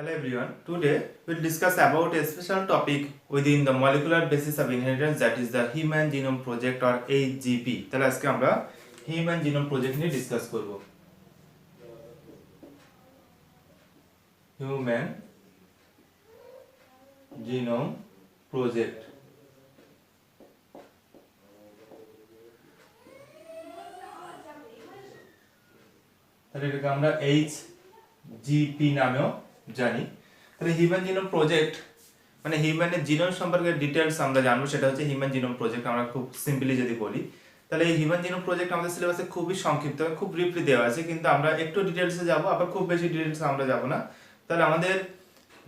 Hello everyone. Today we'll discuss about a special topic within the molecular basis of inheritance, that is the Human Genome Project or HGP. তাহলে আজকে আমরা Human Genome Project নিয়ে discuss করব। Human Genome Project। তাহলে এটাকে আমরা HGP নামেও জানি। তাহলে হিউম্যান জিনোম প্রজেক্ট মানে হিউম্যানের জিনোম সম্পর্কে ডিটেইলস আমরা জানবো, সেটা হচ্ছে হিউম্যান জিনোম প্রজেক্ট। আমরা খুব সিম্পলি যদি বলি, তাহলে এই হিউম্যান জিনোম প্রজেক্ট আমাদের সিলেবাসে খুবই সংক্ষিপ্ত, খুব ব্রিফলি দেওয়া আছে, কিন্তু আমরা একটু ডিটেইলসে যাব, আবার খুব বেশি ডিটেইলসে আমরা যাব না। তাহলে আমাদের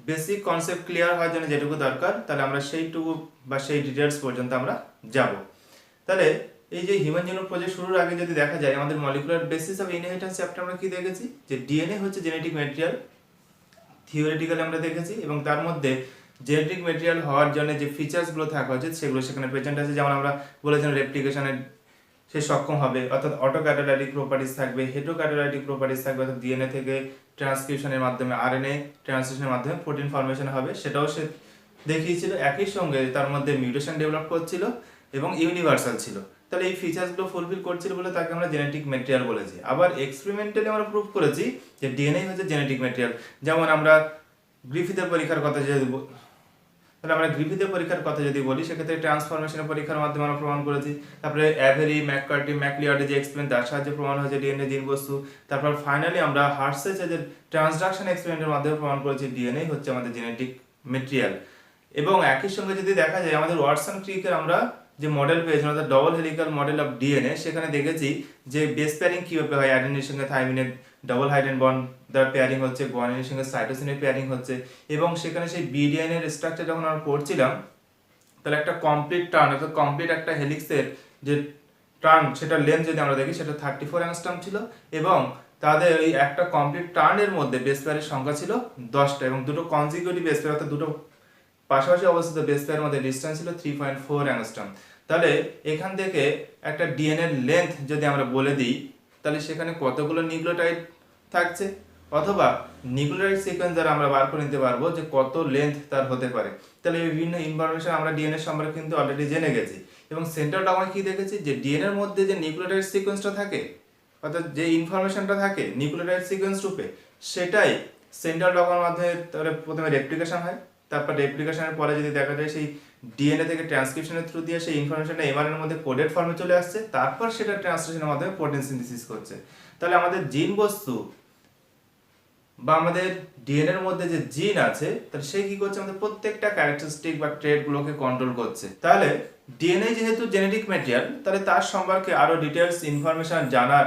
বেসিক কনসেপ্ট ক্লিয়ার হওয়ার জন্য যেটুকু দরকার, তাহলে আমরা সেইটুকু বা সেই ডিটেইলস পর্যন্ত আমরা যাব। তাহলে এই যে হিউম্যান জিনোম প্রজেক্ট শুরুর আগে যদি দেখা যায়, আমাদের molecular basis of inheritance chapter আমরা কি দেখেছি, যে ডিএনএ হচ্ছে জেনেটিক ম্যাটেরিয়াল, থিওরিটিক্যালি আমরা দেখেছি, এবং তার মধ্যে জেনেটিক ম্যাটেরিয়াল হওয়ার জন্য যে ফিচার্সগুলো থাকা উচিত সেগুলো সেখানে প্রেজেন্ট আছে। যেমন আমরা বলেছিলাম রেপ্লিকেশনের সে সক্ষম হবে, অর্থাৎ অটোক্যাটালাইটিক প্রপার্টিস থাকবে, হেটেরোক্যাটালাইটিক প্রপার্টিস থাকবে, অর্থাৎ ডিএনএ থেকে ট্রান্সক্রিপশনের মাধ্যমে আরএনএ ট্রান্সলেশনের মাধ্যমে প্রোটিন ফর্মেশন হবে, সেটাও সে দেখিয়েছিল। একই সঙ্গে তার মধ্যে মিউটেশন ডেভেলপ করছিল এবং ইউনিভার্সাল ছিল। তাহলে এই ফিচার্সগুলো ফুলফিল করছিল বলে তাকে আমরা জেনেটিক ম্যাটেরিয়াল বলেছি। আবার এক্সপেরিমেন্টালি আমরা প্রুভ করেছি যে ডিএনএ হচ্ছে জেনেটিক ম্যাটেরিয়াল। যেমন আমরা গ্রিফিথের পরীক্ষার কথা যদি বলি, সেক্ষেত্রে ট্রান্সফরমেশনের পরীক্ষার মাধ্যমে আমরা প্রমাণ করেছি। তারপরে অ্যাভেরি, ম্যাককার্টি, ম্যাকলিওডে যে এক্সপেরিমেন্ট, তার সাহায্যে প্রমাণ হয়েছে ডিএনএ জিন বস্তু। তারপর ফাইনালি আমরা হার্সেজের ট্রান্সডাকশন এক্সপেরিমেন্টের মাধ্যমে প্রমাণ করেছি ডিএনএ হচ্ছে আমাদের জেনেটিক ম্যাটেরিয়াল। এবং একই সঙ্গে যদি দেখা যায়, আমাদের ওয়াটসন ক্রিকের আমরা যে মডেল পেয়েছি, অর্থাৎ double helical model of DNA, সেখানে দেখেছি যে বেস পেয়ারিং কিভাবে হয়। অ্যাডেনিনের সঙ্গে থাইমিনের ডবল হাইড্রোজেন বন্ড দ্বারা পেয়ারিং হচ্ছে, গুয়ানিনের সঙ্গে সাইটোসিনের পেয়ারিং হচ্ছে, এবং সেখানে সেই বিডিএনএর স্ট্রাকচার যখন আমরা পড়ছিলাম, তাহলে একটা কমপ্লিট টার্ন, অর্থাৎ কমপ্লিট একটা হেলিক্সের যে টার্ন, সেটা লেন্থ যদি আমরা দেখি, সেটা 34 অ্যাংস্ট্রম ছিল, এবং তাদের ওই একটা কমপ্লিট টার্নের মধ্যে বেস পেয়ারের সংখ্যা ছিল 10টা, এবং দুটো কনজিকিউটিভ বেস পেয়ার, অর্থাৎ দুটো পাশাপাশি অবস্থিত বেস পেয়ারের মধ্যে ডিসটেন্স ছিল 3.4 অ্যাংস্ট্রম। তাহলে এখান থেকে একটা ডিএনএ লেন্থ যদি আমরা বলে দিই, তাহলে সেখানে কতগুলো নিউক্লিওটাইড থাকছে, অথবা নিউক্লিওটাইড সিকোয়েন্স দ্বারা আমরা বার করে নিতে পারবো যে কত লেন্থ তার হতে পারে। তাহলে এই বিভিন্ন ইনফরমেশন আমরা ডিএনএ সম্পর্কে কিন্তু অলরেডি জেনে গেছি। এবং সেন্ট্রাল ডগমা কি দেখেছি, যে ডিএনএ এর মধ্যে যে নিউক্লিওটাইড সিকোয়েন্সটা থাকে, অর্থাৎ যে ইনফরমেশনটা থাকে নিউক্লিওটাইড সিকোয়েন্স রূপে, সেটাই সেন্ট্রাল ডগমার মাধ্যমে প্রথমে রেপ্লিকেশন হয়। তারপর রেপ্লিকেশনের পরে যদি দেখা যায় সেই ডিএনএ থেকে ট্রান্সক্রিপশনের থ্রু দিয়ে সেই ইনফরমেশনটা এমআরএনএর মধ্যে কোডেড ফর্মে চলে আসছে, তারপর সেটা ট্রান্সলেশনের মাধ্যমে প্রোটিন সিনথেসিস করছে। তাহলে আমাদের জিন বস্তু বা আমাদের ডিএনএ এর মধ্যে যে জিন আছে, তাহলে সে কি করছে, আমাদের প্রত্যেকটা ক্যারেক্টারিস্টিক বা ট্রেটগুলোকে কন্ট্রোল করছে। তাহলে ডিএনএ যেহেতু জেনেটিক ম্যাটেরিয়াল, তাহলে তার সম্পর্কে আরো ডিটেইলস ইনফরমেশন জানার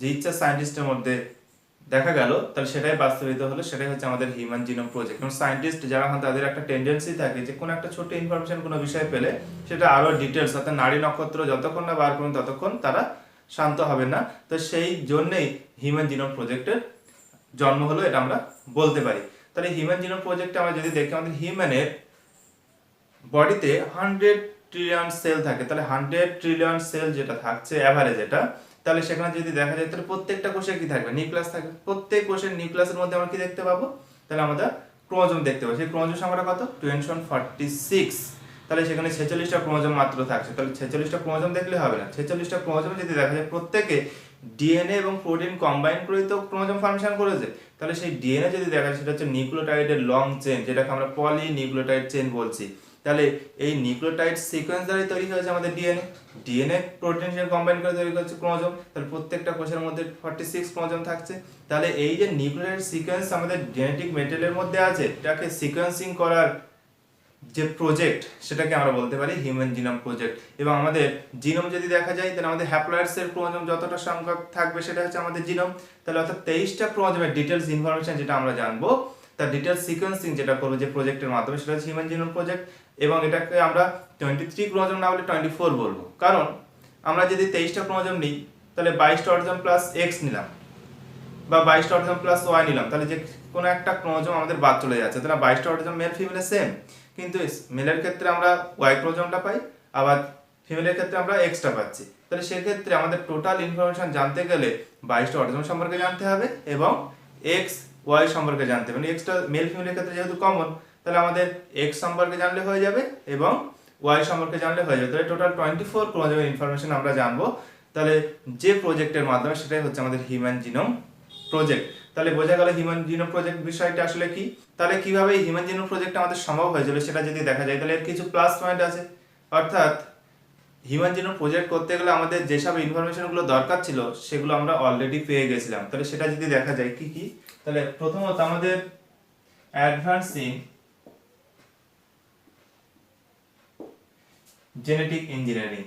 যে ইচ্ছা সায়েন্টিস্টের মধ্যে দেখা গেল, তাহলে সেটাই বাস্তবিত হলো, সেটাই হচ্ছে আমাদের হিউম্যান জিনোম প্রজেক্ট। এবং সায়েন্টিস্ট যারা হন, তাদের একটা টেন্ডেন্সি থাকে যে কোনো একটা ছোট ইনফরমেশন কোনো বিষয়ে পেলে সেটা আরো ডিটেইলস, অর্থাৎ নাড়ি নক্ষত্র যতক্ষণ না বার করুন ততক্ষণ তারা শান্ত হবে না। তো সেই জন্যই হিউম্যান জিনোম প্রজেক্টের জন্ম হলো, এটা আমরা বলতে পারি। তাহলে হিউম্যান জিনোম প্রজেক্টে আমরা যদি দেখি, আমাদের হিউম্যানের বডিতে 100 ট্রিলিয়ন সেল থাকে। তাহলে 100 ট্রিলিয়ন সেল যেটা থাকছে অ্যাভারেজ, এটা তাহলে সেখানে যদি দেখা যায়, তাহলে প্রত্যেকটা কোষে কি থাকবে, নিউক্লিয়াস থাকবে। প্রত্যেক কোষের নিউক্লিয়াসের মধ্যে আমরা কি দেখতে পাবো, তাহলে আমরা ক্রোমোজোম দেখতে পাবো। সেই ক্রোমোজোম সংখ্যাটা কত, 246। তাহলে সেখানে 46টা ক্রোমোজোম মাত্র থাকছে। তাহলে 46টা ক্রোমোজোম দেখলে হবে না, 46টা ক্রোমোজোম যদি দেখা যায় প্রত্যেকে ডিএনএ এবং প্রোটিন কম্বাইন করে তো ক্রোমোজোম ফর্মেশন করেছে। তাহলে সেই ডিএনএ যদি দেখা যায়, সেটা হচ্ছে নিউক্লিওটাইডের লং চেন, যেটাকে আমরা পলি নিউক্লিওটাইড চেন বলছি। তাহলে এই নিউক্লিওটাইড সিকোয়েন্স দ্বারাই তৈরি হয়েছে আমাদের ডিএনএ প্রোটিন কম্বাইন করে তৈরি হচ্ছে ক্রোমোজোম। তাহলে প্রত্যেকটা কোষের মধ্যে 46 ক্রোমোজোম থাকছে। তাহলে এই যে নিউক্লিওটাইড সিকোয়েন্স আমাদের জেনেটিক মেটেরিয়ালের মধ্যে আছে, এটাকে সিকোয়েন্সিং করার যে প্রজেক্ট, সেটাকে আমরা বলতে পারি হিউম্যান জিনোম প্রজেক্ট। এবং আমাদের জিনোম যদি দেখা যায়, তাহলে আমাদের হ্যাপ্লয়েডস এর ক্রোমোজোম যতটা সংখ্যক থাকবে, সেটা হচ্ছে আমাদের জিনোম। তাহলে অর্থাৎ 23টা ক্রোমোজোমের ডিটেইলস ইনফরমেশন যেটা আমরা জানবো, তার ডিটেইলস সিকোয়েন্সিং যেটা করবো যে প্রজেক্টের মাধ্যমে, সেটা হচ্ছে হিউম্যান জিনোম প্রজেক্ট। এবং এটাকে আমরা 23 ক্রোমোজোম না বলে 24 বলবো, কারণ আমরা যদি 23টা ক্রোমোজোম নিই, তাহলে 22টা অর্জন প্লাস এক্স নিলাম, বা 22টা অর্জন প্লাস ওয়াই নিলাম, তাহলে যে কোনো একটা ক্রোমোজোম আমাদের বাদ চলে যাচ্ছে। তাহলে 22টা অর্জন মেল ফিমেলের সেম, কিন্তু মেলের ক্ষেত্রে আমরা ওয়াই ক্রোমোজোমটা পাই, আবার ফিমেলের ক্ষেত্রে আমরা এক্সটা পাচ্ছি। তাহলে সেক্ষেত্রে আমাদের টোটাল ইনফরমেশন জানতে গেলে 22টা অর্জন সম্পর্কে জানতে হবে, এবং এক্স ওয়াই সম্পর্কে জানতে হবে, মানে এক্সটা মেল ফিমেলের ক্ষেত্রে যেহেতু কমন, তাহলে আমাদের এক্স সম্পর্কে জানলে হয়ে যাবে এবং ওয়াই সম্পর্কে জানলে হয়ে যাবে। তাহলে টোটাল 24 ক্রোমোজোমের ইনফরমেশন আমরা জানবো। তাহলে যে প্রজেক্টের মাধ্যমে, সেটাই হচ্ছে আমাদের হিউম্যান জিনোম প্রজেক্ট। তাহলে বোঝা গেল হিউম্যান জিনোম প্রজেক্ট বিষয়টা আসলে কি। তাহলে কিভাবে হিউম্যান জিনোম প্রজেক্ট আমাদের সম্ভব হয়েছিল সেটা যদি দেখা যায়, তাহলে এর কিছু প্লাস পয়েন্ট আছে। অর্থাৎ হিউম্যান জিনোম প্রজেক্ট করতে গেলে আমাদের যেসব ইনফরমেশনগুলো দরকার ছিল সেগুলো আমরা অলরেডি পেয়ে গেছিলাম। তাহলে সেটা যদি দেখা যায় কি কি, তাহলে প্রথমত আমাদের অ্যাডভান্সিং জেনেটিক ইঞ্জিনিয়ারিং,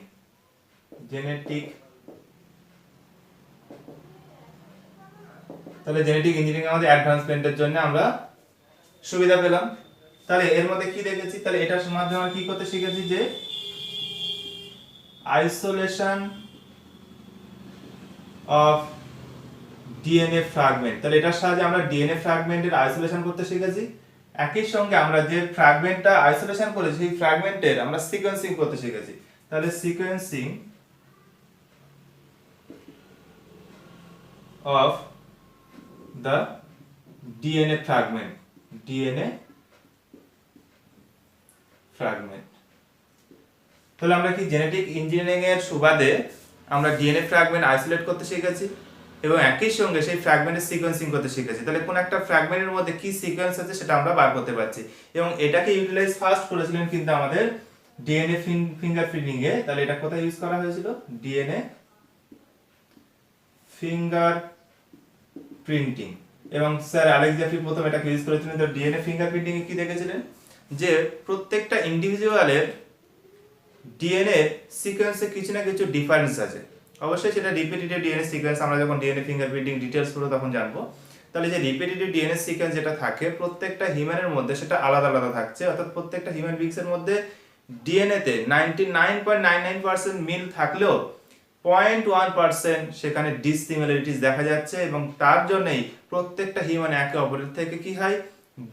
তাহলে জেনেটিক ইঞ্জিনিয়ারিং আমাদের অ্যাডভান্সমেন্টের জন্য আমরা সুবিধা পেলাম। তাহলে এর মধ্যে কি দেখেছি, তাহলে এটার মাধ্যমে আমরা কি করতে শিখেছি যে আইসোলেশন অফ ডিএনএ ফ্র্যাগমেন্ট। তাহলে এটার সাহায্যে আমরা ডিএনএ ফ্র্যাগমেন্টের আইসোলেশন করতে শিখেছি। একই সঙ্গে আমরা যে ফ্র্যাগমেন্টটা আইসোলেশন করেছি সেই ফ্র্যাগমেন্টের আমরা সিকোয়েন্সিং করতে শিখেছি। তাহলে sequencing of the DNA fragment, তাহলে আমরা কি জেনেটিক ইঞ্জিনিয়ারিং এর সুবাদে আমরা ডিএনএ ফ্র্যাগমেন্ট আইসোলেট করতে শিখেছি এবং একই সঙ্গে সেই ফ্র্যাগমেন্টের সিকোয়েন্সিং করতে শিখেছি। তাহলে কোন একটা ফ্র্যাগমেন্টের মধ্যে কি সিকোয়েন্স আছে সেটা আমরা বার করতে পারছি এবং এটাকে ইউটিলাইজ ফার্স্ট করেছিলেন কিন্তু আমাদের ডিএনএ ফিঙ্গারপ্রিন্টিং এ। তাহলে এটা কোথায় ইউজ করা হয়েছিল, ডিএনএ ফিঙ্গার প্রিন্টিং। এবং স্যার অ্যালেক্স জেফরি প্রথম এটাকে ইউজ করেছিলেন। তো ডিএনএ ফিঙ্গারপ্রিন্টিং এ কি দেখেছিলেন যে প্রত্যেকটা ইন্ডিভিজুয়ালের ডিএনএ সিকোয়েন্সে কিছু না কিছু ডিফারেন্স আছে। অবশ্যই সেটা রিপিটেটিভ ডিএনএ সিকোয়েন্স, আমরা যখন ডিএনএ ফিঙ্গারপ্রিন্টিং ডিটেইলস পুরো তখন জানবো। তাহলে যে রিপিটেটিভ ডিএনএ সিকোয়েন্স যেটা থাকে প্রত্যেকটা হিউম্যানের মধ্যে সেটা আলাদা আলাদা থাকছে। অর্থাৎ প্রত্যেকটা হিউম্যান বিংসের মধ্যে ডিএনএ তে 99.99% মিল থাকলেও 0.1% সেখানে ডিসিমিলারিটিস দেখা যাচ্ছে এবং তার জন্যই প্রত্যেকটা হিউম্যান একে অপরের থেকে কি হয়,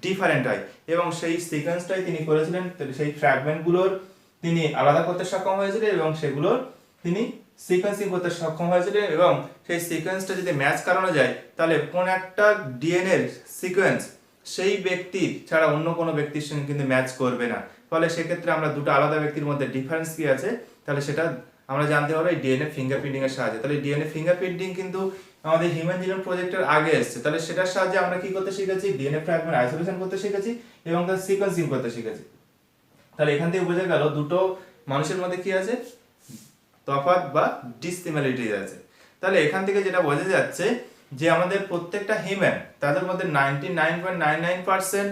ডিফারেন্ট হয়। এবং সেই সিকোয়েন্সটাই তিনি করেছিলেন, সেই ফ্র্যাগমেন্টগুলোর তিনি আলাদা করতে সক্ষম হয়েছিলেন এবং সেগুলোর তিনি সিকোয়েন্সিং করতে সক্ষম হয়েছিলেন। এবং সেই সিকোয়েন্সটা যদি ম্যাচ করানো যায় তাহলে কোন একটা ডিএনএর সিকোয়েন্স সেই ব্যক্তির ছাড়া অন্য কোনো ব্যক্তির সঙ্গে কিন্তু ম্যাচ করবে না। ফলে সেক্ষেত্রে আমরা দুটো আলাদা ব্যক্তির মধ্যে ডিফারেন্স কি আছে তাহলে সেটা আমরা জানতে পারবো এই ডিএনএ ফিঙ্গারপ্রিন্টিং এর সাহায্যে। তাহলে ডিএনএ ফিঙ্গারপ্রিন্টিং কিন্তু আমাদের হিউম্যান জিনোম প্রজেক্টের আগে এসেছে। তাহলে সেটার সাহায্যে আমরা কি করতে শিখেছি, ডিএনএ ফ্র্যাগমেন্ট আইসোলেশন করতে শিখেছি এবং তার সিকোয়েন্সিং করতে শিখেছি। তাহলে এখান থেকে বোঝা গেল দুটো মানুষের মধ্যে কি আছে, তফাৎ বা ডিসিমিলারিটিজ আছে। তাহলে এখান থেকে যেটা বোঝা যাচ্ছে যে আমাদের প্রত্যেকটা হিউম্যান তাদের মধ্যে 99.99%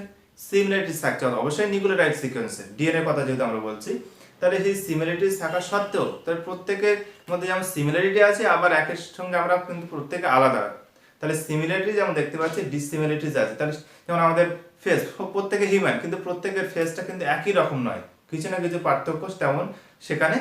সিমিলারিটিস থাকছে, অবশ্যই নিউক্লিওটাইড সিকোয়েন্সে ডিএনএ কথা যেহেতু আমরা বলছি। তাহলে সেই সিমিলারিটিস থাকা সত্ত্বেও তার প্রত্যেকের মধ্যে যেমন সিমিলারিটি আছে আবার একের সঙ্গে আমরা কিন্তু প্রত্যেকে আলাদা। তাহলে সিমিলারিটি যেমন দেখতে পাচ্ছি, ডিসিমিলারিটিস আছে। তাহলে যেমন আমাদের ফেস, প্রত্যেকে হিউম্যান কিন্তু প্রত্যেকের ফেসটা কিন্তু একই রকম নয়, কিছু না কিছু পার্থক্য তেমন সেখানে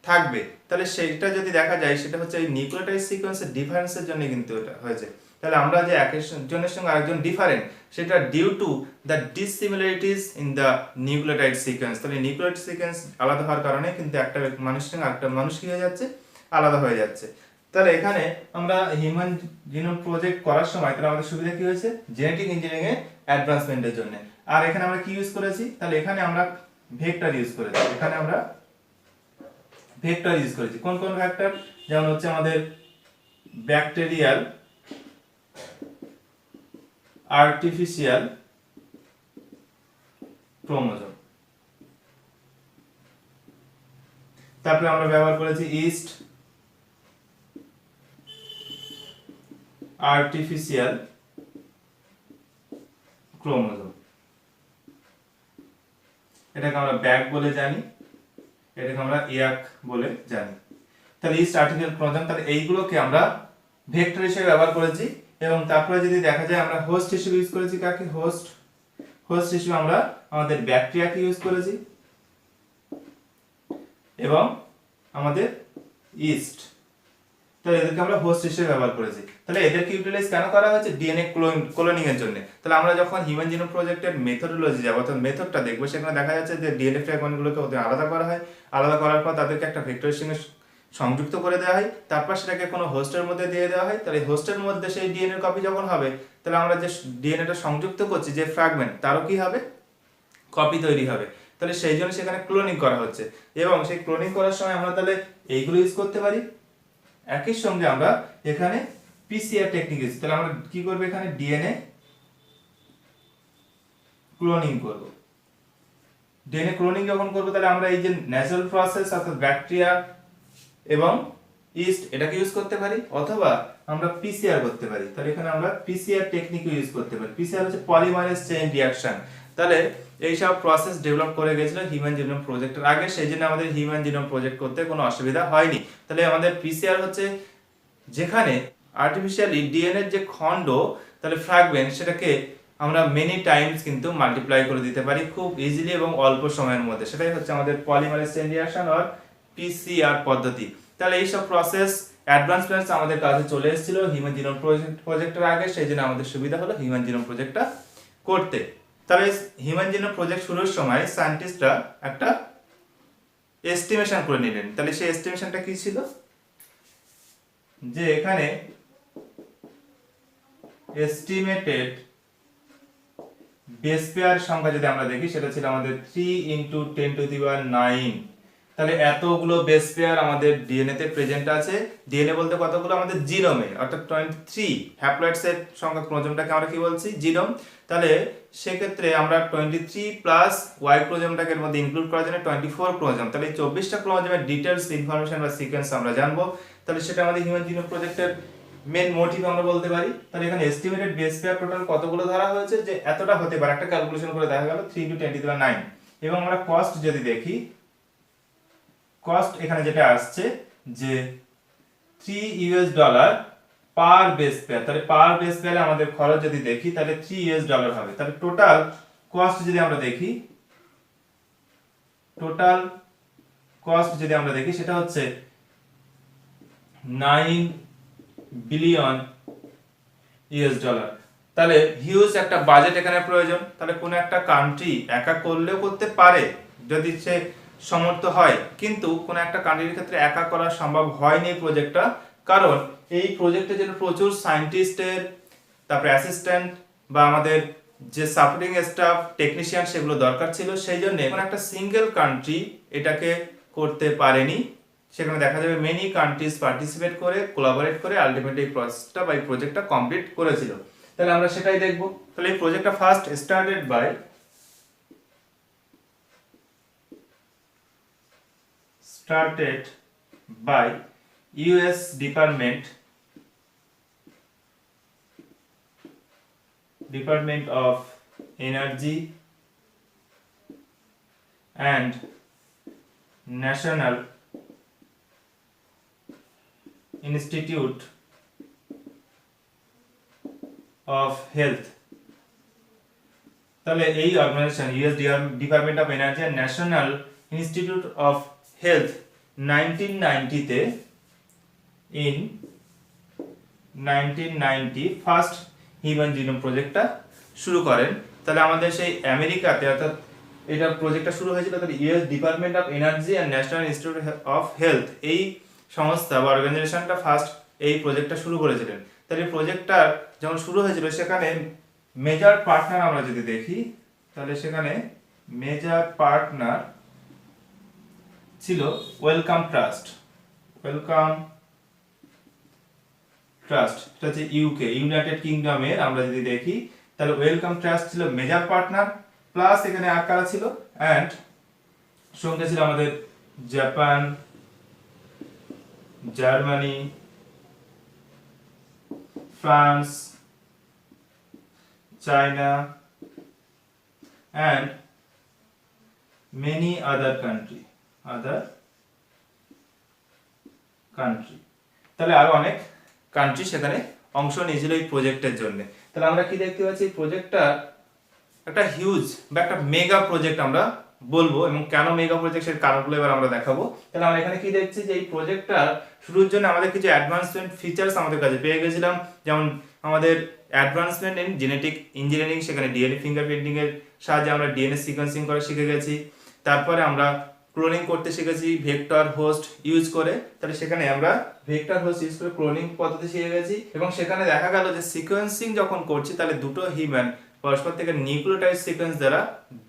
থাকবে। তাহলে সেটা যদি দেখা যায় সেটা হচ্ছে এই নিউক্লিওটাইড সিকোয়েন্সের ডিফারেন্সের জন্য কিন্তু এটা হয়েছে। তাহলে আমরা যে একজনের সঙ্গে আরেকজন ডিফারেন্ট সেটা due to the dissimilarities in the nucleotide sequence. তাহলে নিউক্লিওটাইড সিকোয়েন্স আলাদা হওয়ার কারণে কিন্তু একটা মানুষের সঙ্গে আরেকটা মানুষ কি হয়ে যাচ্ছে, আলাদা হয়ে যাচ্ছে। তাহলে এখানে আমরা হিউম্যান জিনোম প্রজেক্ট করার সময় তাহলে আমাদের সুবিধা কি হয়েছে, জেনেটিক ইঞ্জিনিয়ারিং এর অ্যাডভান্সমেন্টের জন্য। আর এখানে আমরা কি ইউজ করেছি, তাহলে এখানে আমরা ভেক্টর ইউজ করেছি। এখানে আমরা ভেক্টর ইউজ করেছি। কোন কোন ভেক্টর, যেমন হচ্ছে আমাদের ব্যাকটেরিয়াল আর্টিফিশিয়াল ক্রোমোজোম, তারপরে আমরা ব্যবহার করেছি ইস্ট আর্টিফিশিয়াল ক্রোমোজোম, এটাকে আমরা ব্যাক বলে জানি, এটাকে আমরা ইয়াক বলে জানি। তাহলে ইস্ট আর্টিফিশিয়াল ক্রোমোজোম, তাহলে এইগুলোকে আমরা ভেক্টর হিসেবে ব্যবহার করেছি। এবং তারপরে যদি দেখা যায় আমরা হোস্ট হিসেবে ইউজ করেছি কাকে, হোস্ট হিসেবে আমরা আমাদের ব্যাকটেরিয়াকে ইউজ করেছি এবং আমাদের ইস্ট, তাহলে এদেরকে আমরা হোস্ট হিসেবে ব্যবহার করেছি। তাহলে এদেরকে ইউটিলাইজ কেন করা হয়েছে, ডিএনএ ক্লোনিং এর জন্য। তাহলে আমরা যখন হিউম্যান জিনোম প্রজেক্টের মেথডোলজি যাব অর্থাৎ মেথডটা দেখবো, সেখানে দেখা যাচ্ছে যে ডিএনএ ফ্র্যাগমেন্টগুলোকে ওদের আলাদা করা হয়, আলাদা করার পর তাদেরকে একটা ভেক্টরের সঙ্গে সংযুক্ত করে দেওয়া হয়, তারপর সেটাকে কোনো হোস্টের মধ্যে দিয়ে দেওয়া হয়। তাহলে হোস্টের মধ্যে সেই ডিএনএ কপি যখন হবে, তাহলে আমরা যে ডিএনএটা সংযুক্ত করছি যে ফ্র্যাগমেন্ট, তারও কি হবে, কপি তৈরি হবে। তাহলে সেই জন্য সেখানে ক্লোনিং করা হচ্ছে, এবং সেই ক্লোনিং করার সময় আমরা তাহলে এইগুলো ইউজ করতে পারি। একই সঙ্গে আমরা এখানে পিসিআর টেকনিক ইউজ, তাহলে আমরা কি করব, এখানে ডিএনএ ক্লোনিং করব। ডিএনএ ক্লোনিং যখন করব, তাহলে আমরা এই যে ন্যাচারাল প্রসেস অর্থাৎ ব্যাকটেরিয়া এবং ইস্ট এটাকে ইউজ করতে পারি, অথবা আমরা পিসিআর করতে পারি। তাহলে এখানে আমরা পিসিআর টেকনিক ইউজ করতে পারি। পিসিআর হচ্ছে পলিমারেজ চেইন রিঅ্যাকশন। তাহলে এই সব প্রসেস ডেভেলপ করে গেছিল হিউম্যান জিনোম প্রজেক্টের আগে, সেই জন্য আমাদের হিউম্যান জিনোম প্রজেক্ট করতে কোনো অসুবিধা হয়নি। তাহলে আমাদের পিসিআর হচ্ছে যেখানে আর্টিফিশিয়ালি ডিএনএর যে খণ্ড, তাহলে ফ্র্যাগমেন্ট, সেটাকে আমরা মেনি টাইমস কিন্তু মাল্টিপ্লাই করে দিতে পারি খুব ইজিলি এবং অল্প সময়ের মধ্যে। সেটাই হচ্ছে আমাদের পলিমারেজ চেইন রিঅ্যাকশন আর পিসিআর পদ্ধতি। তাহলে এই সব প্রসেস অ্যাডভান্সমেন্টস আমাদের কাছে চলে এসেছিল হিউম্যান জিনোম প্রজেক্টের আগে, সেই জন্য আমাদের সুবিধা হলো হিউম্যান জিনোম প্রজেক্টটা করতে। তাহলে হিউম্যান জিনোম প্রজেক্ট শুরুর সময় সায়েন্টিস্টরা একটা এস্টিমেশন করে নিলেন। তাহলে সেই এস্টিমেশনটা কি ছিল, যে এখানে এস্টিমেটেড বেস পেয়ার সংখ্যা যদি আমরা দেখি, সেটা ছিল আমাদের 3 × 10⁹। তাহলে এতগুলো বেস পেয়ার আমাদের ডিএনএ তে প্রেজেন্ট আছে। ডিএনএ বলতে কতগুলো, আমাদের জিনোমে, অর্থাৎ 23 হ্যাপ্লয়েডস এর সংখ্যা, ক্রোমোজোমটাকে আমরা কি বলছি, জিনোম। তাহলে সেক্ষেত্রে আমরা 23 প্লাস ওয়াই ক্রোমোজোমটাকে এর মধ্যে ইনক্লুড করার জন্য 24 ক্রোমোজোম। তাহলে 24টা ক্রোমোজোমের ডিটেইলস ইনফরমেশন বা সিকোয়েন্স আমরা জানবো। তাহলে সেটা আমাদের হিউম্যান জিনোম প্রজেক্টের মেন মোটিভ আমরা বলতে পারি। তাহলে এখানে এস্টিমেটেড বেস পেয়ার টোটাল কতগুলো ধরা হয়েছে, যে এতটা হতে পারে, একটা ক্যালকুলেশন করে দেখা গেল 3 × 10⁹। এবং আমরা কস্ট যদি দেখি, কস্ট এখানে যেটা আসছে যে $3 পার বেস পেয়ার। তাহলে পার বেস পেয়ারে আমাদের খরচ যদি দেখি, তাহলে $3 হবে। তাহলে টোটাল কস্ট যদি আমরা দেখি, সেটা হচ্ছে $9 বিলিয়ন। তাহলে হিউজ একটা বাজেট এখানে প্রয়োজন। তাহলে কোন একটা কান্ট্রি একা করলেও করতে পারে যদি সে সমর্থ হয়, কিন্তু কোন একটা কান্ট্রির ক্ষেত্রে একা করা সম্ভব হয়নি এই প্রজেক্টটা, কারণ এই প্রজেক্টে যেন প্রচুর সায়েন্টিস্টের, তারপরে অ্যাসিস্ট্যান্ট বা আমাদের যে সাপোর্টিং স্টাফ, টেকনিশিয়ান, সেগুলো দরকার ছিল। সেই জন্য কোন একটা সিঙ্গেল কান্ট্রি এটাকে করতে পারেনি। সেখানে দেখা যাবে মেনি কান্ট্রিজ পার্টিসিপেট করে, কোলাবোরেট করে আলটিমেটলি এই প্রসেসটা বা এই প্রজেক্টটা কমপ্লিট করেছিল। তাহলে আমরা সেটাই দেখব। তাহলে এই প্রজেক্টটা first started by US Department of Energy and National Institute of Health। তাহলে এই organisation US department of energy and national institute of health 1990 first human genome প্রজেক্টটা শুরু করেন। তাহলে আমাদের সেই আমেরিকাতে, অর্থাৎ এটা প্রজেক্টটা শুরু হয়েছিল, তাহলে US department of energy and national institute of health, এই সংস্থা বা অর্গানাইজেশনটা ফার্স্ট এই প্রজেক্টটা শুরু করেছিলেন। তাহলে প্রজেক্টটা যখন শুরু হয়েছিল, সেখানে মেজর পার্টনার আমরা যদি দেখি, তাহলে সেখানে মেজর পার্টনার ছিল ওয়েলকাম ট্রাস্ট। এটা হচ্ছে ইউকে, ইউনাইটেড কিংডমের। আমরা যদি দেখি, তাহলে ওয়েলকাম ট্রাস্ট ছিল মেজর পার্টনার, প্লাস এখানে আর কারা ছিল, এন্ড সঙ্গে ছিল আমাদের Japan, Germany, France, China and many other country। তাহলে আরো অনেক কান্ট্রি সেখানে অংশ নিয়েছিল এই প্রজেক্টের জন্য। তাহলে আমরা কি দেখতে পাচ্ছি, এই প্রজেক্টটা একটা হিউজ বা একটা মেগা প্রজেক্ট আমরা বলবো, এবং কেন মেগা প্রজেক্ট সের কারণগুলো এবার আমরা দেখাবো। তাহলে আমরা এখানে কি দেখছি, যে এই প্রজেক্টটা শুরুর জন্য আমাদের কিছু অ্যাডভান্সমেন্ট ফিচার্স আমাদের কাছে পেয়ে গেছিলাম, যেমন আমাদের অ্যাডভান্সমেন্ট ইন জেনেটিক ইঞ্জিনিয়ারিং, সেখানে ডিএনএ ফিঙ্গারপ্রিন্টিং এর সাহায্যে আমরা ডিএনএ সিকোয়েন্সিং করা শিখে গেছি। তারপরে আমরা ক্লোনিং করতে শিখেছি ভেক্টর হোস্ট ইউজ করে। তাহলে সেখানে আমরা ভেক্টর হোস্ট ইউজ করে ক্লোনিং পদ্ধতি শিখে গেছি এবং সেখানে দেখা গেল যে সিকোয়েন্সিং যখন করছি তাহলে দুটো হিউম্যান পরস্পর থেকে নিউক্লিওটাইড সিকোয়েন্স দ্বারা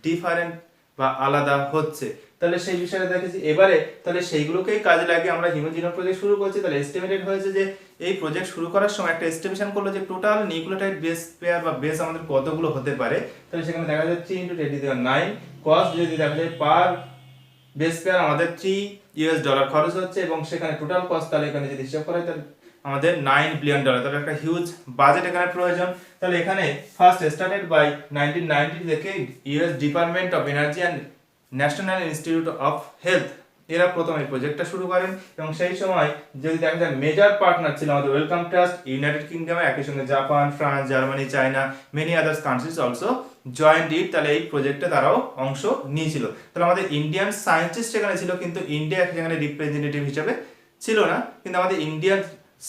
ডিফারেন্ট বা আলাদা হচ্ছে। তাহলে সেই বিষয়ে দেখেছি। এবারে তাহলে সেইগুলোকেই কাজে লাগিয়ে আমরা হিউম্যান জিনোম প্রজেক্ট শুরু করছি। তাহলে এস্টিমেটেড হয়েছে যে এই প্রজেক্ট শুরু করার সময় একটা এস্টিমেশন করলো যে টোটাল নিউক্লিওটাইড বেস পেয়ার বা বেস আমাদের কতগুলো হতে পারে। তাহলে সেখানে দেখা যায় 3 × 10⁹ কস্ট যদি দেখা যায় পার বেস পেয়ার আমাদের $3 খরচ হচ্ছে এবং সেখানে টোটাল কস্ট তাহলে এখানে যদি হিসাব করা হয় তাহলে আমাদের $9 বিলিয়ন। তাহলে একটা হিউজ বাজেট এখানে প্রয়োজন। তাহলে এখানে ফার্স্ট স্টার্টেড বাই 1990 থেকে US department of energy and national institute of health এরা প্রথম এই প্রজেক্টটা শুরু করেন এবং সেই সময় যদি দেখা যায় মেজর পার্টনার ছিল আমাদের ওয়েলকাম ট্রাস্ট, ইউনাইটেড কিংডম, একই সঙ্গে Japan, France, Germany, China, many others countries also joint it. তাহলে এই প্রজেক্টে তারাও অংশ নিয়েছিল। তাহলে আমাদের ইন্ডিয়ান সায়েন্টিস্ট এখানে ছিল কিন্তু ইন্ডিয়া সেখানে রিপ্রেজেন্টেটিভ হিসেবে ছিল না, কিন্তু আমাদের ইন্ডিয়ান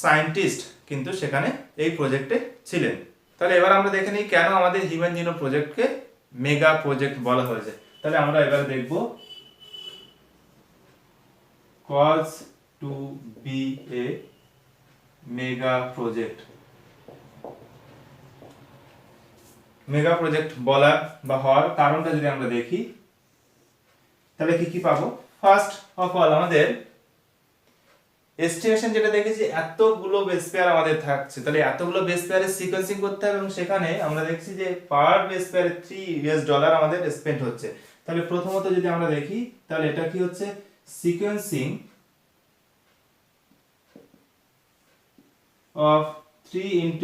সায়েন্টিস্ট কিন্তু সেখানে এই প্রজেক্টে ছিলেন। তাহলে এবার আমরা দেখে নিই কেন আমাদের হিউম্যান জিনোম প্রজেক্টকে মেগা প্রজেক্ট বলা হয়েছে। তাহলে আমরা এবার দেখব cause to be a mega project। Mega project বলার বা হওয়ার কারণটা যদি আমরা দেখি তাহলে কি কি পাবো। ফার্স্ট অফ অল আমাদের এস্টিমেশন যেটা দেখেছি এতগুলো বেস পেয়ার আমাদের থাকছে, তাহলে এতগুলো বেস পেয়ারের সিকোয়েন্সিং করতে হবে এবং সেখানে আমরা দেখছি যে পার বেস পেয়ারে $3 আমাদের স্পেন্ড হচ্ছে। তাহলে প্রথমত যদি আমরা দেখি তাহলে এটা কি হচ্ছে সিকোয়েন্সিং অফ 3 ×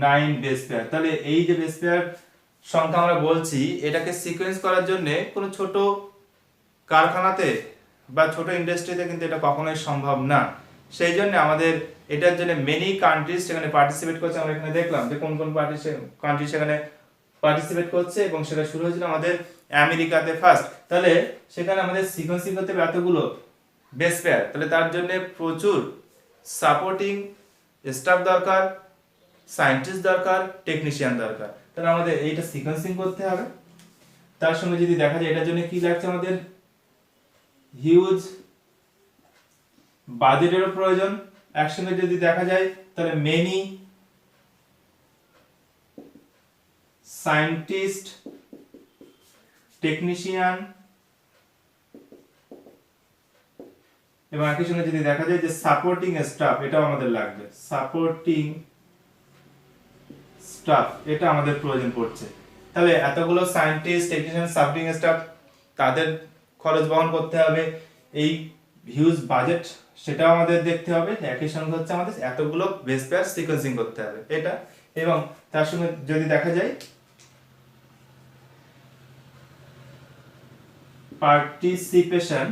10⁹ বেস পেয়ার। তাহলে এই যে বেস পেয়ার সংখ্যা আমরা বলছি এটাকে সিকোয়েন্স করার জন্য কোনো ছোট কারখানাতে বা ছোট ইন্ডাস্ট্রিতে কিন্তু এটা কখনোই সম্ভব না। সেই জন্য আমাদের এটার জন্য মেনি কান্ট্রিজ সেখানে পার্টিসিপেট করছে। আমরা এখানে দেখলাম যে কোন কোন কান্ট্রি সেখানে পার্টিসিপেট করছে এবং সেটা শুরু হয়েছিল আমাদের আমেরিকাতে ফার্স্ট। তাহলে সেখানে আমাদের সিকোয়েন্সিং করতে হবে এতগুলো বেস পেয়ার, তাহলে তার জন্য প্রচুর সাপোর্টিং স্টাফ দরকার, সায়েন্টিস্ট দরকার, টেকনিশিয়ান দরকার। তাহলে আমাদের এইটা সিকোয়েন্সিং করতে হবে। তার সঙ্গে যদি দেখা যায় এটার জন্য কি লাগছে আমাদের হিউজ বাজেটেরও প্রয়োজন। একসঙ্গে যদি দেখা যায় তাহলে মেনি সায়েন্টিস্ট, টেকনিশিয়ান এবং একই সঙ্গে যদি দেখা যায় যে সাপোর্টিং স্টাফ এটাও আমাদের লাগবে, সাপোর্টিং স্টাফ এটা আমাদের প্রয়োজন পড়ছে। তাহলে এতগুলো সায়েন্টিস্ট, টেকনিশিয়ান, সাপোর্টিং স্টাফ তাদের খরচ বহন করতে হবে, এই হিউজ বাজেট সেটাও আমাদের দেখতে হবে। একই সঙ্গে হচ্ছে আমাদের এতগুলো বেস পেয়ার সিকোয়েন্সিং করতে হবে এটা, এবং তার সঙ্গে যদি দেখা যায় পার্টিসিপেশন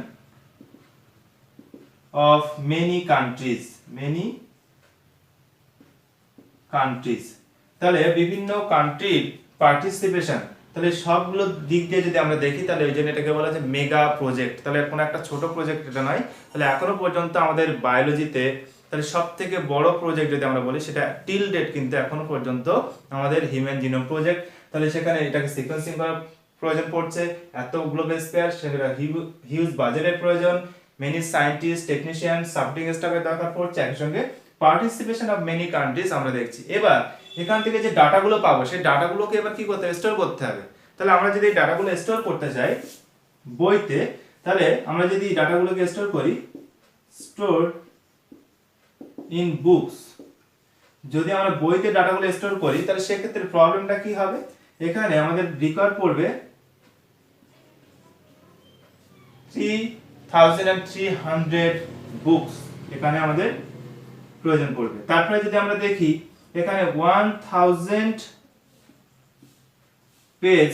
of many countries তাহলে বিভিন্ন কান্ট্রির পার্টিসিপেশন, তাহলে সবগুলো দিক দিয়ে যদি আমরা দেখি তাহলে এই জন্য এটাকে বলা হচ্ছে মেগা প্রজেক্ট। তাহলে কোনো একটা ছোট প্রজেক্ট এটা নয়। তাহলে এখনো পর্যন্ত আমাদের বায়োলজিতে তাহলে সব থেকে বড় প্রজেক্ট যদি আমরা বলি সেটা টিল ডেট কিন্তু এখনো পর্যন্ত আমাদের হিউম্যান জিনোম প্রজেক্ট। তাহলে সেখানে এটাকে সিকোয়েন্সিং করার প্রয়োজন পড়ছে, এতগুলো বেস পেয়ার, সেটা হিউজ বাজেটের প্রয়োজন, মেনি সায়েন্টিস্ট, টেকনিশিয়ান, সাপোর্টিং স্টাফের দরকার পড়ছে, একসঙ্গে পার্টিসিপেশন অফ মেনি কান্ট্রিজ আমরা দেখছি। এবার এখান থেকে যে ডাটাগুলো পাবো সেই ডাটাগুলোকে এবার কি করতে হবে, স্টোর করতে হবে। তাহলে আমরা যদি এই ডাটাগুলো স্টোর করতে চাই বইতে, তাহলে আমরা যদি ডাটাগুলোকে স্টোর করি স্টোর ইন বুকস, যদি আমরা বইতে ডাটাগুলো স্টোর করি তাহলে সেক্ষেত্রে প্রবলেমটা কি হবে, এখানে আমাদের রিকোয়ার পড়বে 3300 বুকস এখানে আমাদের প্রয়োজন পড়বে। তারপরে যদি আমরা দেখি এখানে 1000 পেজ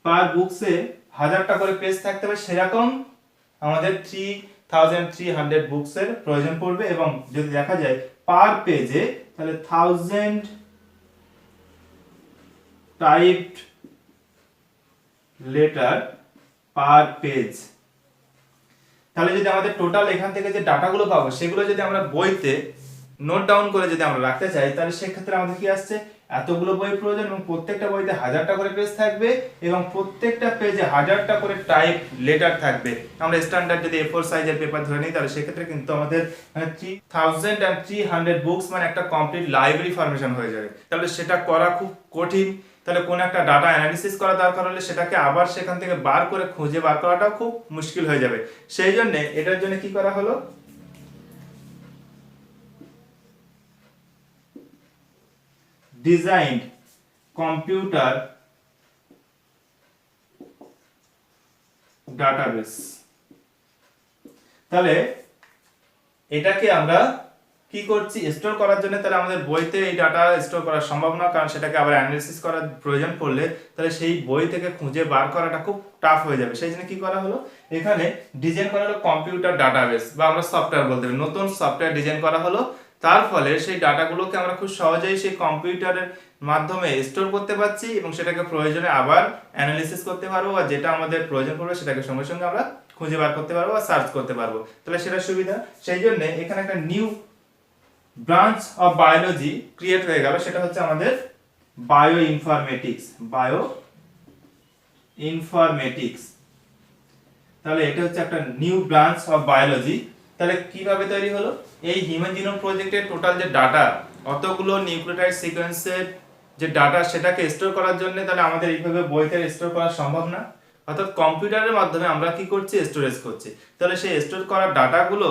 পার বুকসে 1000টা করে পেজ থাকতে হবে, সেরকম আমাদের 3300 বুকসের প্রয়োজন পড়বে। এবং যদি দেখা যায় পার পেজে তাহলে 1000 টাইপড লেটার পার পেজ। তাহলে যদি আমাদের টোটাল এখান থেকে যে ডাটাগুলো পাবো সেগুলো যদি আমরা বইতে নোট ডাউন করে যদি আমরা রাখতে চাই তাহলে সেক্ষেত্রে আমাদের কি আসছে এতগুলো বই প্রয়োজন এবং প্রত্যেকটা বইতে 1000টা করে পেজ থাকবে এবং প্রত্যেকটা পেজে 1000টা করে টাইপ লেটার থাকবে। আমরা স্ট্যান্ডার্ড যদি A4 সাইজের পেপার ধরে নিই তাহলে সেক্ষেত্রে কিন্তু আমাদের 3300 বুকস মানে একটা কমপ্লিট লাইব্রেরি ফরমেশন হয়ে যাবে। তাহলে সেটা করা খুব কঠিন। তাহলে কোন একটা ডাটা অ্যানালিসিস করা দরকার হলে সেটাকে আবার সেখান থেকে বার করে খুঁজে বার করাটাও খুব মুশকিল হয়ে যাবে। সেই জন্য এটার জন্য কি করা হলো, ডিজাইনড কম্পিউটার ডাটাবেস। তাহলে এটাকে আমরা কি করছি, স্টোর করার জন্য। তাহলে আমাদের বইতে এই ডাটা স্টোর করা সম্ভব না, কারণ সেটাকে আবার অ্যানালিসিস করার প্রয়োজন পড়লে তাহলে সেই বই থেকে খুঁজে বার করাটা খুব টাফ হয়ে যাবে। সেই জন্য কি করা হলো, এখানে ডিজাইন করা হলো কম্পিউটার ডাটাবেস বা আমরা সফটওয়্যার বলতে পারি, নতুন সফটওয়্যার ডিজাইন করা হলো। তার ফলে সেই ডাটাগুলোকে আমরা খুব সহজেই সেই কম্পিউটারের মাধ্যমে স্টোর করতে পারছি এবং সেটাকে প্রয়োজনে আবার অ্যানালিসিস করতে পারবো, আর যেটা আমাদের প্রয়োজন পড়বে সেটাকে সঙ্গে সঙ্গে আমরা খুঁজে বার করতে পারবো বা সার্চ করতে পারবো। তাহলে সেটা সুবিধা। সেই জন্য এখানে একটা new branch of biology create হয়ে গেল, সেটা হচ্ছে আমাদের বায়ো ইনফরমেটিক্স। বায়ো ইনফরমেটিক্স, তাহলে এটা হচ্ছে একটা নিউ ব্রাঞ্চ অফ বায়োলজি। তাহলে কিভাবে তৈরি হলো, এই হিউম্যান জিনোম প্রজেক্টের টোটাল যে ডাটা, অতগুলো নিউক্লিওটাইড সিকোয়েন্সের যে ডাটা সেটাকে স্টোর করার জন্য তাহলে আমাদের এইভাবে বইতে স্টোর করা সম্ভব না, অর্থাৎ কম্পিউটারের মাধ্যমে আমরা কি করছি, স্টোরেজ করছি। তাহলে সেই স্টোর করা ডাটাগুলো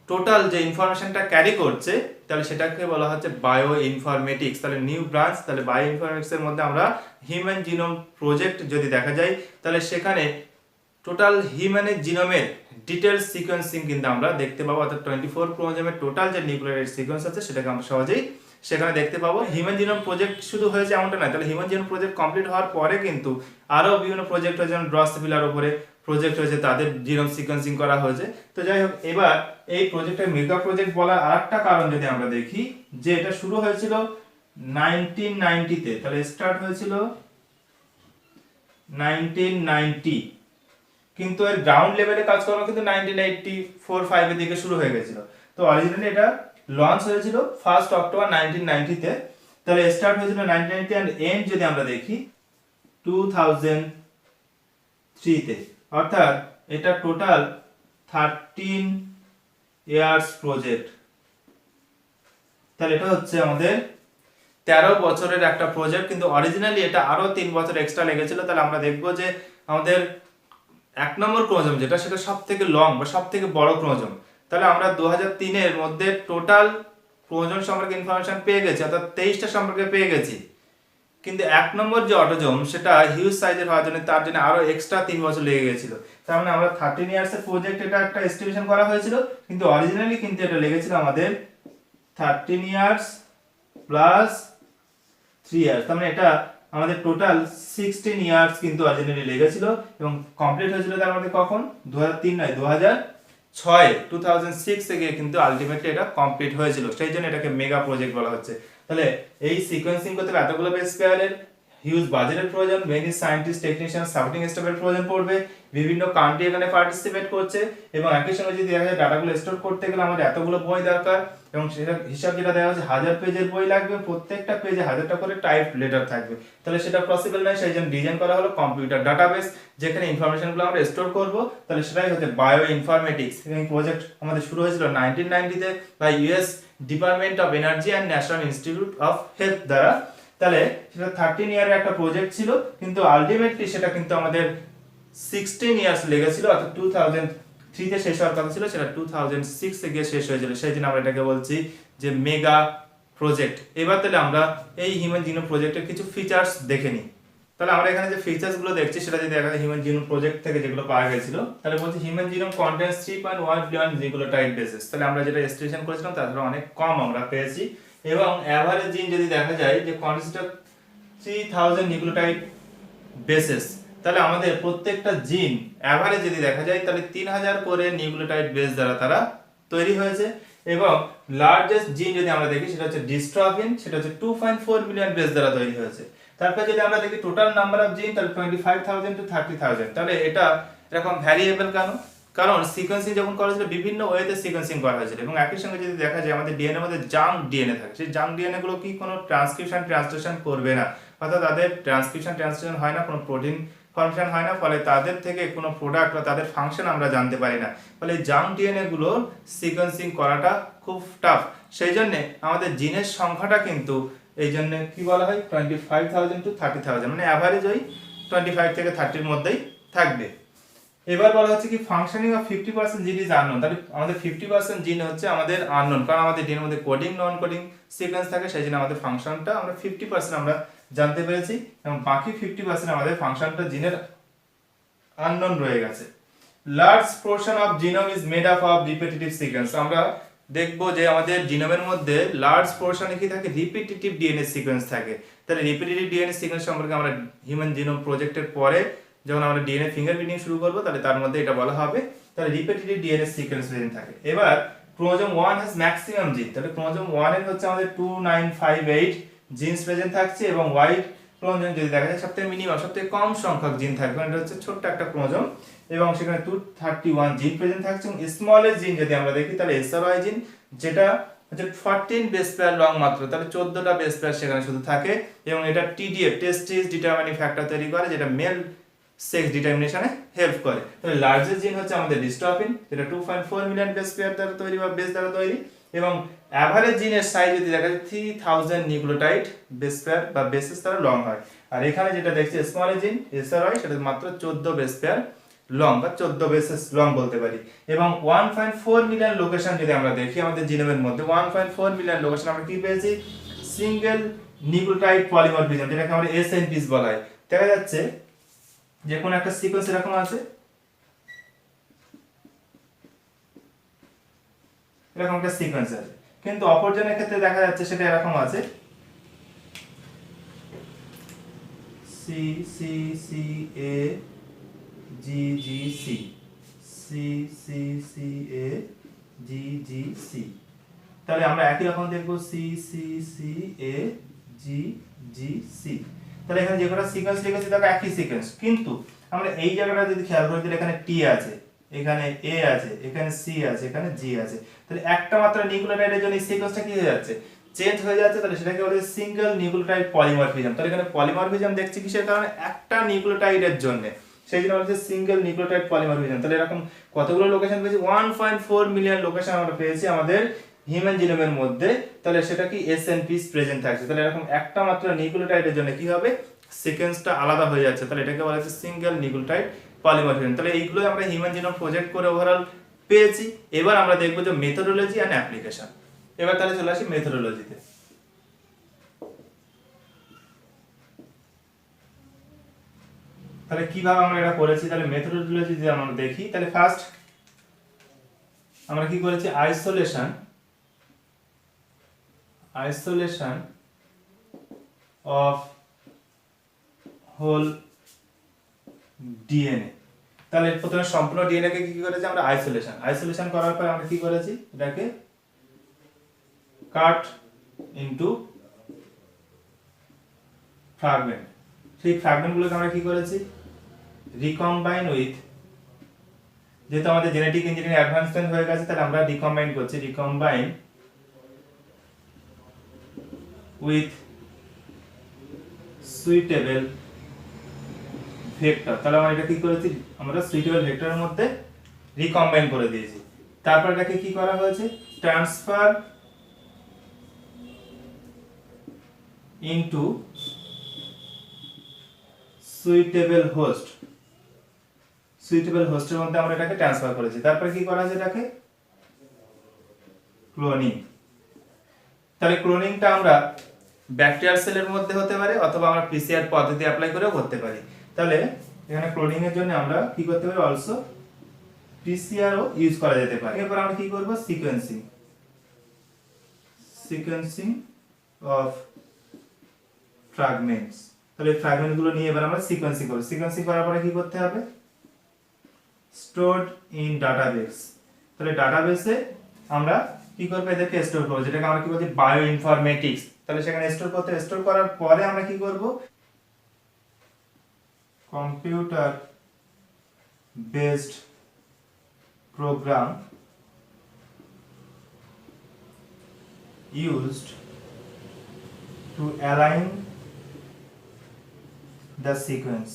টোটাল যে ইনফরমেশনটা ক্যারি করছে তাহলে সেটাকে বলা হচ্ছে বায়ো ইনফরমেটিক্স। তাহলে নিউ ব্রাঞ্চ, তাহলে বায়ো ইনফরমেটিক্স এর মধ্যে আমরা হিউম্যান জিনোম প্রজেক্ট যদি দেখা যায় তাহলে সেখানে টোটাল হিউম্যানের জিনোমের ডিটেলস সিকোয়েন্সিং কিন্তু আমরা দেখতে পাবো, অর্থাৎ 24 ক্রোমোজোমের টোটাল যে নিউক্লিওটাইড সিকোয়েন্স আছে সেটাকে আমরা সহজেই সেখানে দেখতে পাবো। হিউম্যান জিনোম প্রজেক্ট শুধু হয়েছে এমনটা নয়, তাহলে হিউম্যান জিনোম প্রজেক্ট কমপ্লিট হওয়ার পরে কিন্তু আরো বিভিন্ন প্রজেক্ট হয়েছে, যেমন ড্রসোফিলার উপরে প্রজেক্ট হয়েছে, তাদের জিনোম সিকোয়েন্সিং করা হয়েছে। তো যাই হোক, এবার এই প্রজেক্টের মেগা প্রজেক্ট বলার আরেকটা কারণ যদি আমরা দেখি, যে এটা শুরু হয়েছিল 1990 তে, তাহলে স্টার্ট হয়েছিল 1990, কিন্তু এর গ্রাউন্ড লেভেলে কাজকর্ম কিন্তু 1984-5 এর দিকে শুরু হয়ে গেছিল। তো অরিজিনালি এটা লঞ্চ হয়েছিল 1 অক্টোবর 1990 তে, তাহলে স্টার্ট হয়েছিল 1990 এন্ড এন্ড যদি আমরা দেখি 2003 তে, অর্থাৎ এটা টোটাল 13 ইয়ার্স প্রজেক্ট। তাহলে এটা হচ্ছে আমাদের 13 বছরের একটা প্রজেক্ট, কিন্তু অরিজিনালি এটা আরো 3 বছর এক্সট্রা লেগেছিল। তাহলে আমরা দেখবো যে আমাদের 1 নম্বর ক্রোমোজোম যেটা, সেটা সব থেকে লং বা সব থেকে বড় ক্রোমোজোম। তাহলে আমরা 2003 এর মধ্যে টোটাল ক্রোমোজোম সম্পর্কে ইনফরমেশন পেয়ে গেছি, অর্থাৎ 23টা সম্পর্কে পেয়ে গেছি। কিন্তু 1 নম্বর যে অটোজোম সেটা হিউজ সাইজের হওয়ার জন্য তার জন্য আরো এক্সট্রা 3 বছর লেগে গেছিল। তার মানে আমরা 13 ইয়ার্স এর প্রজেক্ট এটা একটা এস্টিমেশন করা হয়েছিল, কিন্তু অরিজিনালি কিন্তু এটা লেগেছিল আমাদের 13 ইয়ার্স প্লাস 3 ইয়ার্স। তার মানে এটা আমাদের টোটাল 16 ইয়ার্স কিন্তু অরিজিনালি লেগেছিল এবং কমপ্লিট হয়েছিল তার মধ্যে কখন, 2003 নয় 2006 থেকে কিন্তু আলটিমেটলি এটা কমপ্লিট হয়েছিল। সেই জন্য এটাকে মেগা প্রজেক্ট বলা হচ্ছে। তাহলে এই সিকোয়েন্সিং করতে এতগুলো বেস পেয়ারের হিউজ বাজেটের প্রয়োজন, মেনি সায়েন্টিস্ট, টেকনিশিয়ান, সাপোর্টিং স্টাফের প্রয়োজন পড়বে, বিভিন্ন কান্ট্রি এখানে পার্টিসিপেট করছে এবং একই সঙ্গে যদি দেখা যায় ডাটাগুলো স্টোর করতে গেলে আমাদের এতগুলো বই দরকার এবং সেটা হিসাব যেটা দেওয়া হচ্ছে 1000 পেজের বই লাগবে, প্রত্যেকটা পেজে 1000টা করে টাইপ লেটার থাকবে। তাহলে সেটা পসিবল নয়, সেই জন্য ডিজাইন করা হলো কম্পিউটার ডাটাবেস, যেখানে ইনফরমেশনগুলো আমরা স্টোর করব। তাহলে সেটাই হচ্ছে বায়ো ইনফরমেটিক্স। এবং প্রজেক্ট আমাদের শুরু হয়েছিল 1990 তে বা US department of energy and national institute of health দ্বারা। তাহলে সেটা 13 ইয়ারের একটা প্রজেক্ট ছিল, কিন্তু আলটিমেটলি সেটা কিন্তু আমাদের 16 ইয়ার্স লেগেছিল, অর্থাৎ 2003 তে শেষ হওয়ার কথা ছিল, সেটা 2006 এ গিয়ে শেষ হয়েছিল। সেই জন্য আমরা এটাকে বলছি যে মেগা প্রজেক্ট। এবার তাহলে আমরা এই হিউম্যান জিনোম প্রজেক্টের কিছু ফিচার্স দেখে নিই। তাহলে আমরা এখানে যে ফিচার্স গুলো দেখছি সেটা যদি দেখা যায় হিউম্যান জিনোম প্রজেক্ট থেকে যেগুলো পাওয়া গেছিল, তাহলে বলছি human genome contents 3.1 billion nucleotide bases. তাহলে আমরা যেটা এস্টিমেশন করেছিলাম তার থেকে অনেক কম আমরা পেয়েছি এবং এভারেজ জিন যদি দেখা যায় যে কনসিস্ট অফ 3000 নিউক্লিওটাইড বেসেস। তাহলে আমাদের প্রত্যেকটা জিন এভারেজ যদি দেখা যায় তাহলে 3000 করে নিউক্লিওটাইড বেস দ্বারা তারা তৈরি হয়েছে এবং লার্জেস্ট জিন যদি আমরা দেখি সেটা হচ্ছে ডিস্ট্রফিন, সেটা হচ্ছে 2.4 মিলিয়ন বেস দ্বারা তৈরি হয়েছে। তারপর যদি আমরা দেখি টোটাল নাম্বার অফ জিন তাহলে 25,000 to 30,000। তাহলে এটা এরকম ভ্যারিয়েবল কেন? কারণ সিকোয়েন্সিং যখন করা হয়েছিল বিভিন্ন ওয়েতে সিকোয়েন্সিং করা হয়েছিল এবং একই সঙ্গে যদি দেখা যায় আমাদের ডিএনএর মধ্যে জাঙ্ক ডিএনএ থাকে, সেই জাঙ্ক ডিএনএ গুলো কি কোনো ট্রান্সলেশন করবে না, অর্থাৎ তাদের ট্রান্সলেশন হয় না, কোনো প্রোটিন ফর্মেশন হয় না, ফলে তাদের থেকে কোনো প্রোডাক্ট বা তাদের ফাংশন আমরা জানতে পারি না, ফলে জাঙ্ক ডিএনএ গুলো সিকোয়েন্সিং করাটা খুব টাফ। সেই জন্য আমাদের জিনের সংখ্যাটা কিন্তু এই জন্য কি বলা হয় 25,000 to 30,000, মানে অ্যাভারেজ ওই 25 থেকে 30 মধ্যেই থাকবে। এবার বলা হচ্ছে কি ফাংশনিং অফ 50% জিন ইজ আননোন, তাহলে আমাদের 50% জিন হচ্ছে আমাদের আননোন, কারণ আমাদের ডিএনএর মধ্যে কোডিং নন কোডিং সিকোয়েন্স থাকে, সেই জন্য আমাদের ফাংশনটা আমরা 50% আমরা জানতে পেরেছি এবং বাকি 50% আমাদের ফাংশনটা জিনের আননোন রয়ে গেছে। Large portion of genome is made up of repetitive sequence, আমরা দেখবো যে আমাদের জিনোমের মধ্যে লার্জ পোরশনে কি থাকে, রিপিটিটিভ ডিএনএ সিকোয়েন্স থাকে। তাহলে রিপিটিটিভ ডিএনএ সিকোয়েন্স সম্পর্কে আমরা হিউম্যান জিনোম প্রজেক্টের পরে যখন আমরা ডিএনএ ফিঙ্গারপ্রিন্টিং শুরু করব তাহলে তার মধ্যে এটা বলা হবে, তাহলে রিপিটিটিভ ডিএনএ সিকোয়েন্স প্রেজেন্ট থাকে। এবার ক্রোমোজোম 1 হ্যাজ ম্যাক্সিমাম জিন, তাহলে ক্রোমোজোম 1 এর হচ্ছে আমাদের 2958 জিনস প্রেজেন্ট থাকছে এবং হোয়াইট ক্রোমোজোম যদি দেখা যায় সবথেকে মিনিমাম সবথেকে কম সংখ্যক জিন থাকবে, এটা হচ্ছে ছোট্ট একটা ক্রোমোজোম এবং সেখানে 231 জিন প্রেজেন্ট থাকছে এবং স্মলেস্ট জিন যদি আমরা দেখি তাহলে এসআরওয়াই জিন, যেটা হচ্ছে 14 বেস পেয়ার লং মাত্র, তাহলে 14টা বেস পেয়ার সেখানে শুধু থাকে এবং এটা টিডিএফ টেস্টিস ডিটারমিনিং ফ্যাক্টর তৈরি করে, যেটা মেল সেক্স ডিটারমিনেশনে হেল্প করে। তাহলে লার্জেস্ট জিন হচ্ছে আমাদের ডিস্ট্রফিন, যেটা 2.4 মিলিয়ন বেস পেয়ার দ্বারা তৈরি বা বেস দ্বারা তৈরি এবং অ্যাভারেজ জিনের সাইজ যদি দেখা যায় 3000 নিউক্লিওটাইড বেস পেয়ার বা বেসেস দ্বারা লং হয়। আর এখানে যেটা দেখছি স্মল জিন এসআরওয়াই, সেটা মাত্র 14 বেস পেয়ার লং বা 14 বেসেস লং বলতে পারি এবং 1.4 মিলিয়ন লোকেশন যদি আমরা দেখি আমাদের জিনোমের মধ্যে 1.4 মিলিয়ন লোকেশন আমরা কি পেয়েছি, সিঙ্গেল নিউক্লিওটাইড পলিমরফিজম, যেটাকে আমরা এসএনপিস বলা হয়। দেখা যাচ্ছে যে কোন একটা সিকোয়েন্স এরকম আছে, এরকম একটা সিকোয়েন্স আছে, কিন্তু অপরজনের ক্ষেত্রে দেখা যাচ্ছে সেটা এরকম আছে C C C A G G C, C C C A G G C, তাহলে আমরা একই রকম দেখব C C C A G G C, তাহলে এখানে যে কটা সিকোয়েন্স লিখেছি তাকে একই সিকোয়েন্স, কিন্তু আমরা এই জায়গাটা যদি খেয়াল করি তাহলে এখানে টি আছে, এখানে এ আছে, এখানে সি আছে, এখানে জি আছে, তাহলে একটা মাত্র নিউক্লিওটাইডের জন্য এই সিকোয়েন্সটা কি হয়ে যাচ্ছে, চেঞ্জ হয়ে যাচ্ছে, তাহলে সেটাকে বলে সিঙ্গেল নিউক্লিওটাইড পলিমরফিজম। তাহলে এখানে পলিমরফিজম দেখছি কিসের কারণে, একটা নিউক্লিওটাইডের জন্য, সেই জন্য বলছে সিঙ্গেল নিউক্লিওটাইড পলিমরফিজম। তাহলে এরকম কতগুলো লোকেশন পেয়েছি, 1.4 মিলিয়ন লোকেশন আমরা পেয়েছি আমাদের হিউম্যান জিনোমের মধ্যে, তাহলে সেটা কি এসএনপিস প্রেজেন্ট থাকছে, তাহলে এরকম একটা মাত্র নিউক্লিওটাইডের জন্য কি হবে, সিকোয়েন্সটা আলাদা হয়ে যাচ্ছে, তাহলে এটাকে বলা হচ্ছে সিঙ্গেল নিউক্লিওটাইড পলিমরফিজম। তাহলে এইগুলো আমরা হিউম্যান জিনোম প্রজেক্ট করে ওভারঅল পেয়েছি। এবার আমরা দেখব যে মেথোডোলজি এন্ড অ্যাপ্লিকেশন। এবার তাহলে চলে আসি মেথোডোলজিতে। তাহলে কিভাবে আমরা এটা করেছি, তাহলে মেথোডোলজি যদি আমরা দেখি তাহলে ফার্স্ট আমরা কি করেছি, আইসোলেশন অফ হোল ডিএনএ। তাহলে প্রথমে সম্পূর্ণ ডিএনএ কে কি করেছি আমরা, আইসোলেশন করার পর আমরা কি করেছি, এটাকে কাট ইনটু ফ্র্যাগমেন্ট, সেই ফ্র্যাগমেন্টগুলোকে আমরা কি করেছি, রিকম্বাইন উইথ, যেহেতু আমাদের জেনেটিক ইঞ্জিনিয়ারিং অ্যাডভান্সমেন্ট হয়ে গেছে তাহলে আমরা রিকম্বাইন করছি, রিকম্বাইন উইথ সুইটেবল ভেক্টর। তাহলে আমরা এটা কি করেছি, আমরা সুইটেবল ভেক্টরের মধ্যে রিকম্বাইন করে দিয়েছি। তারপর এটাকে কি করা হয়েছে, transfer into suitable host, suitable হোস্টের মধ্যে আমরা এটাকে ট্রান্সফার করেছি। তারপর কি করা হয়েছে, এটাকে ক্লোনিং। তাহলে ক্লোনিংটা আমরা ব্যাকটেরিয়াল সেলের মধ্যে হতে পারে অথবা আমরা পিসিআর পদ্ধতি অ্যাপ্লাই করেও করতে পারি। তাহলে এখানে ক্লোনিং এর জন্য আমরা কি করতে পারি, অলসো পিসিআরও ইউজ করা যেতে পারে। এরপর আমরা কি করব, সিকোয়েন্সিং অফ ফ্র্যাগমেন্টস। তাহলে ফ্র্যাগমেন্ট গুলো নিয়ে এবার আমরা সিকোয়েন্সিং করব। সিকোয়েন্সিং করার পরে কি করতে হবে, স্টোরড ইন ডাটাবেস। তাহলে ডাটাবেসে আমরা কি করব, এদেরকে স্টোর করব, যেটাকে আমরা কি বলছি বায়ো ইনফরমেটিক্স। তাহলে সেখানে স্টোর করার পরে আমরা কি করব, computer based program used to align the sequence।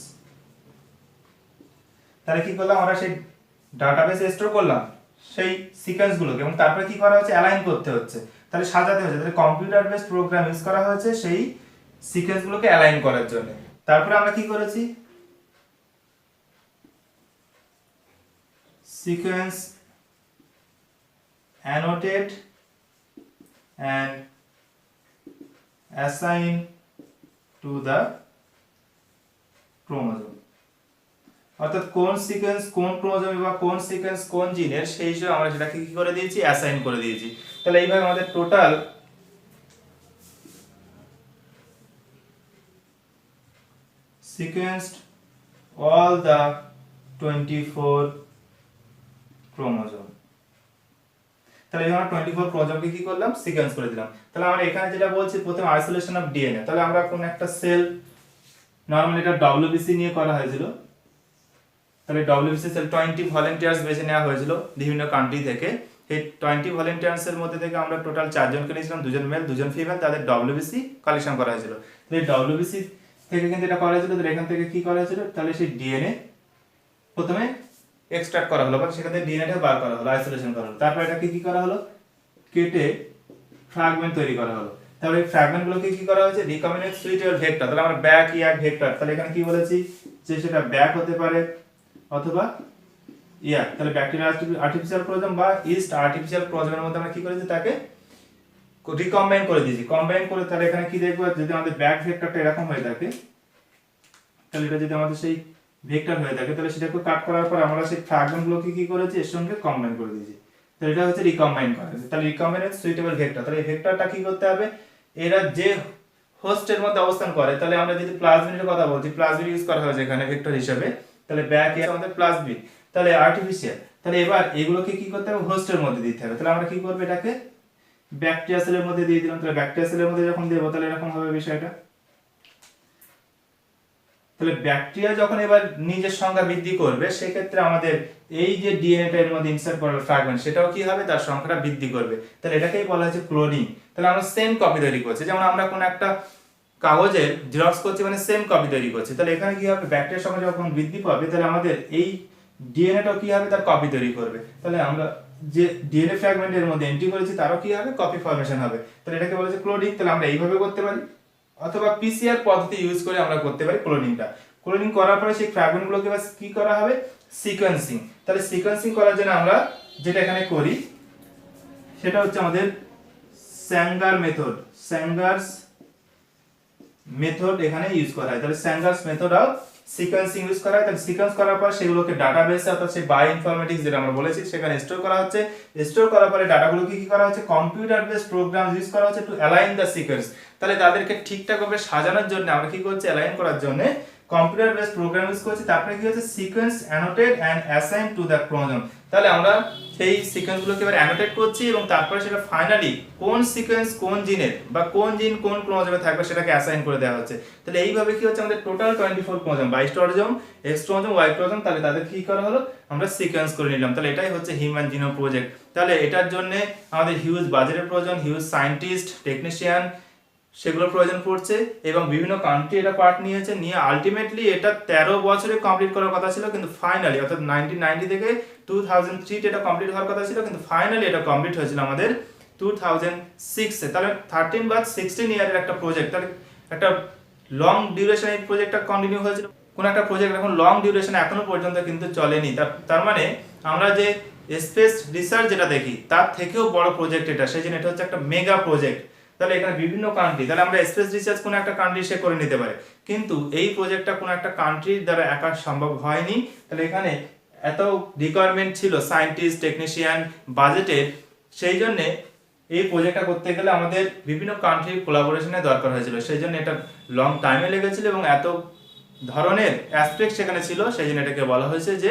তাহলে কি করলাম আমরা সেই ডাটাবেসে স্টোর করলাম সেই সিকোয়েন্স গুলোকে এবং তারপরে কি করা হচ্ছে অ্যালাইন করতে হচ্ছে, তাহলে সাজাতে হচ্ছে, তাহলে কম্পিউটার বেসড প্রোগ্রাম ইউজ করা হয়েছে সেই সিকোয়েন্স গুলোকে অ্যালাইন করার জন্য। তারপরে আমরা কি করেছি sequence annotate and assign to the chromosome, অর্থাৎ কোন সিকোয়েন্স কোন ক্রোমোজোমে বা কোন সিকোয়েন্স কোন জিনের সেই হিসেবে আমরা সেটাকে কি করে দিয়েছি অ্যাসাইন করে দিয়েছি। তাহলে এইভাবে আমাদের total sequenced all the 24 chromosome। তাহলে আমরা 24 ক্রোমোজোমকে কি করলাম সিকোয়েন্স করে দিলাম। তাহলে আমরা এখানে যেটা বলছি প্রথমে আইসোলেশন অফ ডিএনএ, তাহলে আমরা কোন একটা সেল নরমালি এটা ডব্লিউবিসি নিয়ে করা হয়েছিল, তাহলে ডব্লিউবিসি সেল 20 ভলান্টিয়ার্স বেছে নেওয়া হয়েছিল বিভিন্ন কান্ট্রি থেকে। এই 20 ভলান্টিয়ার্স এর মধ্যে থেকে আমরা টোটাল 4 জনকে নিয়েছিলাম, 2 জন মেল 2 জন ফিমেল, তাদের ডব্লিউবিসি কালেকশন করা হয়েছিল। তাহলে ডব্লিউবিসি থেকে কিন্তু এটা করা হয়েছিল, তাহলে এখান থেকে কি করা হয়েছিল, তাহলে সেই ডিএনএ প্রথমে এক্সট্রাক্ট করা হলো বা সেখান থেকে ডিএনএটা বার করা হলো, আইসোলেশন করা হলো, তারপর এটাকে কি করা হলো কেটে ফ্র্যাগমেন্ট তৈরি করা হলো। তাহলে এই ফ্র্যাগমেন্ট গুলোকে কি করা হয়েছে রিকম্বিনেন্ট সুইটেবল ভেক্টর, তাহলে আমরা ব্যাক ইয়াক ভেক্টর, তাহলে এখানে কি বলেছি যে সেটা ব্যাক হতে পারে অথবা ইয়াক, তাহলে ব্যাকটেরিয়া আর্টিফিশিয়াল ক্রোমোজোম বা ইস্ট আর্টিফিশিয়াল ক্রোমোজোমের মধ্যে আমরা কি করেছি তাকে রিকম্বাইন করে দিয়েছি। কম্বাইন করে তাহলে এখানে কি দেখবো যদি আমাদের ব্যাক ভেক্টরটা এরকম হয়ে থাকে, তাহলে এটা যদি আমাদের সেই ভেক্টর হয়ে থাকে তাহলে সেটাকে কাট করার পর আমরা সেই ফ্র্যাগমেন্ট গুলোকে কি করেছি এর সঙ্গে কম্বাইন করে দিয়েছি, তাহলে এটা হচ্ছে রিকম্বাইন করা। তাহলে রিকম্বাইনেন্ট সুইটেবল ভেক্টর, তাহলে এই ভেক্টরটা কি করতে হবে এরা যে হোস্টের মধ্যে অবস্থান করে, তাহলে আমরা যদি প্লাজমিডের কথা বলছি প্লাজমিড ইউজ করা হয়েছে এখানে ভেক্টর হিসেবে, তাহলে ব্যাক এ আমাদের প্লাজমিড, তাহলে আর্টিফিশিয়াল, তাহলে এবার এগুলোকে কি করতে হবে হোস্টের মধ্যে দিতে হবে। তাহলে আমরা কি করব এটাকে ব্যাকটেরিয়া সেলের মধ্যে দিয়ে দিলাম, তাহলে ব্যাকটেরিয়া সেলের মধ্যে যখন দেব তাহলে এরকম হবে বিষয়টা। তাহলে ব্যাকটেরিয়া যখন এবার নিজের সংখ্যা বৃদ্ধি করবে সেক্ষেত্রে আমাদের এই যে ডিএনএটা এর মধ্যে ইনসার্ট করা ফ্র্যাগমেন্ট সেটাও কি হবে তার সংখ্যাটা বৃদ্ধি করবে, তাহলে এটাকেই বলা হচ্ছে ক্লোনিং। তাহলে আমরা সেম কপি তৈরি করছি, যেমন আমরা কোন একটা কাগজের জেরক্স করছি মানে সেম কপি তৈরি করছি, তাহলে এখানে কি হবে ব্যাকটেরিয়ার সংখ্যা যখন বৃদ্ধি পাবে তাহলে আমাদের এই ডিএনএটাও কি হবে তার কপি তৈরি করবে, তাহলে আমরা যে ডিএনএ ফ্র্যাগমেন্টের মধ্যে এন্ট্রি করেছি তারও কি হবে কপি ফরমেশন হবে, তাহলে এটাকে বলা হচ্ছে ক্লোনিং। তাহলে আমরা এইভাবে করতে পারি অথবা পিসিআর পদ্ধতি ইউজ করে আমরা করতে পারি ক্লোনিংটা। ক্লোনিং করার পরে সেই ফ্র্যাগমেন্ট গুলোকে কি করা হবে সিকোয়েন্সিং, তাহলে সিকোয়েন্সিং করার জন্য আমরা যেটা এখানে করি সেটা হচ্ছে আমাদের স্যাঙ্গার মেথড, স্যাঙ্গারস মেথড এখানে ইউজ করা হয়। তাহলে স্যাঙ্গারস মেথড অফ সিকোয়েন্সিং ইউজ করা হয়, তাহলে সিকোয়েন্স করার পর সেগুলোকে ডাটাবেসে অর্থাৎ সেই বায়োইনফরমেটিক্স যেটা আমরা বলেছি সেখানে স্টোর করা হচ্ছে। স্টোর করার পরে ডাটাগুলোকে কি করা হচ্ছে কম্পিউটার বেসড প্রোগ্রাম ইউজ করা হচ্ছে টু অ্যালাইন দ্য সিকোয়েন্স, তাহলে তাদেরকে ঠিকঠাকভাবে সাজানোর জন্য আমরা কি করছি অ্যালাইন করার জন্য কম্পিউটার বেসড প্রোগ্রাম ইউজ করছি। তারপরে কি হচ্ছে sequence annotate and assign to the chromosome, তাহলে আমরা সেই সিকোয়েন্সগুলোকে এবার অ্যানোটেট করছি এবং তারপরে সেটা ফাইনালি কোন সিকোয়েন্স কোন জিনের বা কোন জিন কোন ক্রোমোজোমে থাকবে সেটাকে অ্যাসাইন করে দেওয়া হচ্ছে। তাহলে এইভাবে কি হচ্ছে আমাদের total 24 chromosome 22 chromosome X chromosome Y chromosome, তাহলে তাদের কি করা হলো আমরা সিকোয়েন্স করে নিলাম। তাহলে এটাই হচ্ছে হিউম্যান জিনোম প্রজেক্ট। তাহলে এটার জন্য আমাদের হিউজ বাজেটের প্রয়োজন, হিউজ সায়েন্টিস্ট টেকনিশিয়ান সেগুলোর প্রয়োজন পড়ছে এবং বিভিন্ন কান্ট্রি এটা পার্ট নিয়েছে, নিয়ে আলটিমেটলি এটা 13 বছরে কমপ্লিট করার কথা ছিল, কিন্তু ফাইনালি অর্থাৎ 1990 থেকে 2003 এটা কমপ্লিট হওয়ার কথা ছিল, কিন্তু ফাইনালি এটা কমপ্লিট হয়েছিল আমাদের 2006 এ। তাহলে 13 বা 16 ইয়ারের একটা প্রজেক্ট, তাহলে একটা লং ডিউরেশন এই প্রজেক্টটা কন্টিনিউ হয়েছিল। কোন একটা প্রজেক্ট এখন লং ডিউরেশন এখনো পর্যন্ত কিন্তু চলেনি, তার মানে আমরা যে স্পেস রিসার্চ যেটা দেখি তার থেকেও বড় প্রজেক্ট এটা, সেই জন্য এটা হচ্ছে একটা মেগা প্রজেক্ট। তাহলে এখানে বিভিন্ন কান্ট্রি, তাহলে আমরা স্পেস রিসার্চ কোনো একটা কান্ট্রি সে করে নিতে পারে, কিন্তু এই প্রজেক্টটা কোনো একটা কান্ট্রির দ্বারা একা সম্ভব হয়নি। তাহলে এখানে এত রিকোয়ারমেন্ট ছিল সায়েন্টিস্ট টেকনিশিয়ান বাজেটের, সেই জন্য এই প্রজেক্টটা করতে গেলে আমাদের বিভিন্ন কান্ট্রির কোলাবোরেশনের দরকার হয়েছিল, সেই জন্য এটা লং টাইমে লেগেছিল এবং এত ধরনের অ্যাসপেক্ট সেখানে ছিল, সেই জন্য এটাকে বলা হয়েছে যে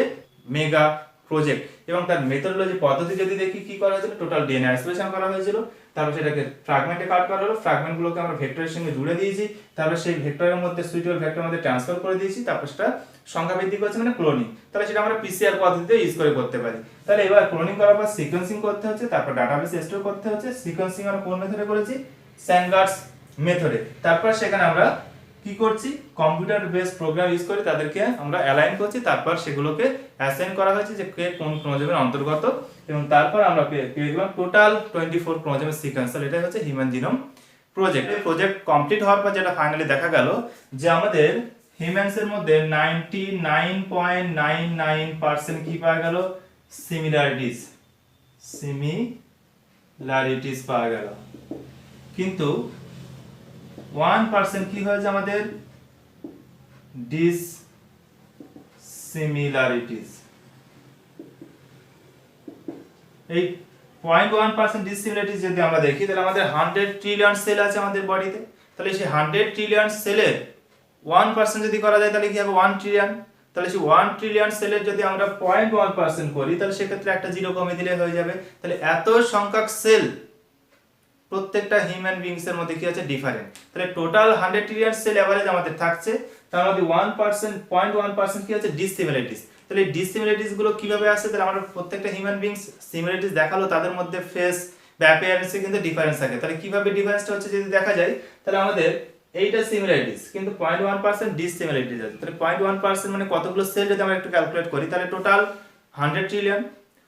মেগা প্রজেক্ট। এবং তার মেথডোলজি পদ্ধতি যদি দেখি কি করা হয়েছিল টোটাল ডিএনএ আইসোলেশন করা হয়েছিল, তারপর সেটাকে ফ্র্যাগমেন্টে কাট করা হলো, ফ্র্যাগমেন্টগুলোকে আমরা ভেক্টরের সঙ্গে জুড়ে দিয়েছি, তারপর সেই ভেক্টরের মধ্যে সুইটেবল ভেক্টরের মধ্যে ট্রান্সফার করে দিয়েছি, তারপর সেটা সংখ্যা বৃদ্ধি করছে মানে ক্লোনিং, তাহলে সেটা আমরা পিসিআর পদ্ধতিতে ইউজ করে করতে পারি। তাহলে এবার ক্লোনিং করার পর সিকোয়েন্সিং করতে হচ্ছে, তারপর ডাটাবেসে স্টোর করতে হচ্ছে। সিকোয়েন্সিং আমরা কোন মেথডে করেছি? স্যানগার্স মেথডে। তারপর সেখানে আমরা কি করছি? কম্পিউটার বেস প্রোগ্রাম ইউজ করে তাদেরকে আমরা অ্যালাইন করছি, তারপর সেগুলোকে অ্যাসাইন করা হয়েছে যে কে কোন ক্রোমোজোমের অন্তর্গত, এবং তারপর আমরা পেয়ে গেলাম টোটাল 24 ক্রোমোজোমের সিকোয়েন্স। তাহলে এটাই হচ্ছে হিউম্যান জিনোম প্রজেক্ট। এই প্রজেক্ট কমপ্লিট হওয়ার পর যেটা ফাইনালি দেখা গেল যে আমাদের হিউম্যানসের মধ্যে 99.99% কি পাওয়া গেল? সিমিলারিটিস পাওয়া গেল। কিন্তু 1% কি হয়েছে আমাদের? ডিসসিমিলারিটিস। এই 0.1% ডিসসিমিলারিটিস যদি আমরা দেখি, তাহলে আমাদের 100 ট্রিলিয়ন সেল আছে আমাদের বডিতে। তাহলে সেই 100 ট্রিলিয়ন সেলের 1% যদি করা যায় তাহলে কি হবে? 1 ট্রিলিয়ন। তাহলে সেই 1 ট্রিলিয়ন সেলের যদি আমরা 0.1% করি, তাহলে সেক্ষেত্রে একটা জিরো কমে দিলে হয়ে যাবে। তাহলে এত সংখ্যক সেল প্রত্যেকটা হিউম্যান বিংস এর মধ্যে কি আছে? ডিফারেন্ট। তাহলে টোটাল 100 ট্রিলিয়ন সেল এভারেজ আমাদের থাকছে, তার মধ্যে 1% 0.1% কি আছে? ডিসসিমিলারিটিস। তাহলে এই ডিসসিমিলারিটিস গুলো কিভাবে আসে? তাহলে আমরা প্রত্যেকটা হিউম্যান বিংস সিমিলারিটিস দেখালো, তাদের মধ্যে ফেস বা অ্যাপিয়ারেন্সে কিন্তু ডিফারেন্স থাকে। তাহলে কিভাবে ডিফারেন্সটা হচ্ছে যদি দেখা যায়, তাহলে আমাদের এইটা সিমিলারিটিস কিন্তু 0.1% ডিসসিমিলারিটিস আছে। তাহলে 0.1% মানে কতগুলো সেল যদি আমরা একটু ক্যালকুলেট করি, তাহলে টোটাল 100 ট্রিলিয়ন,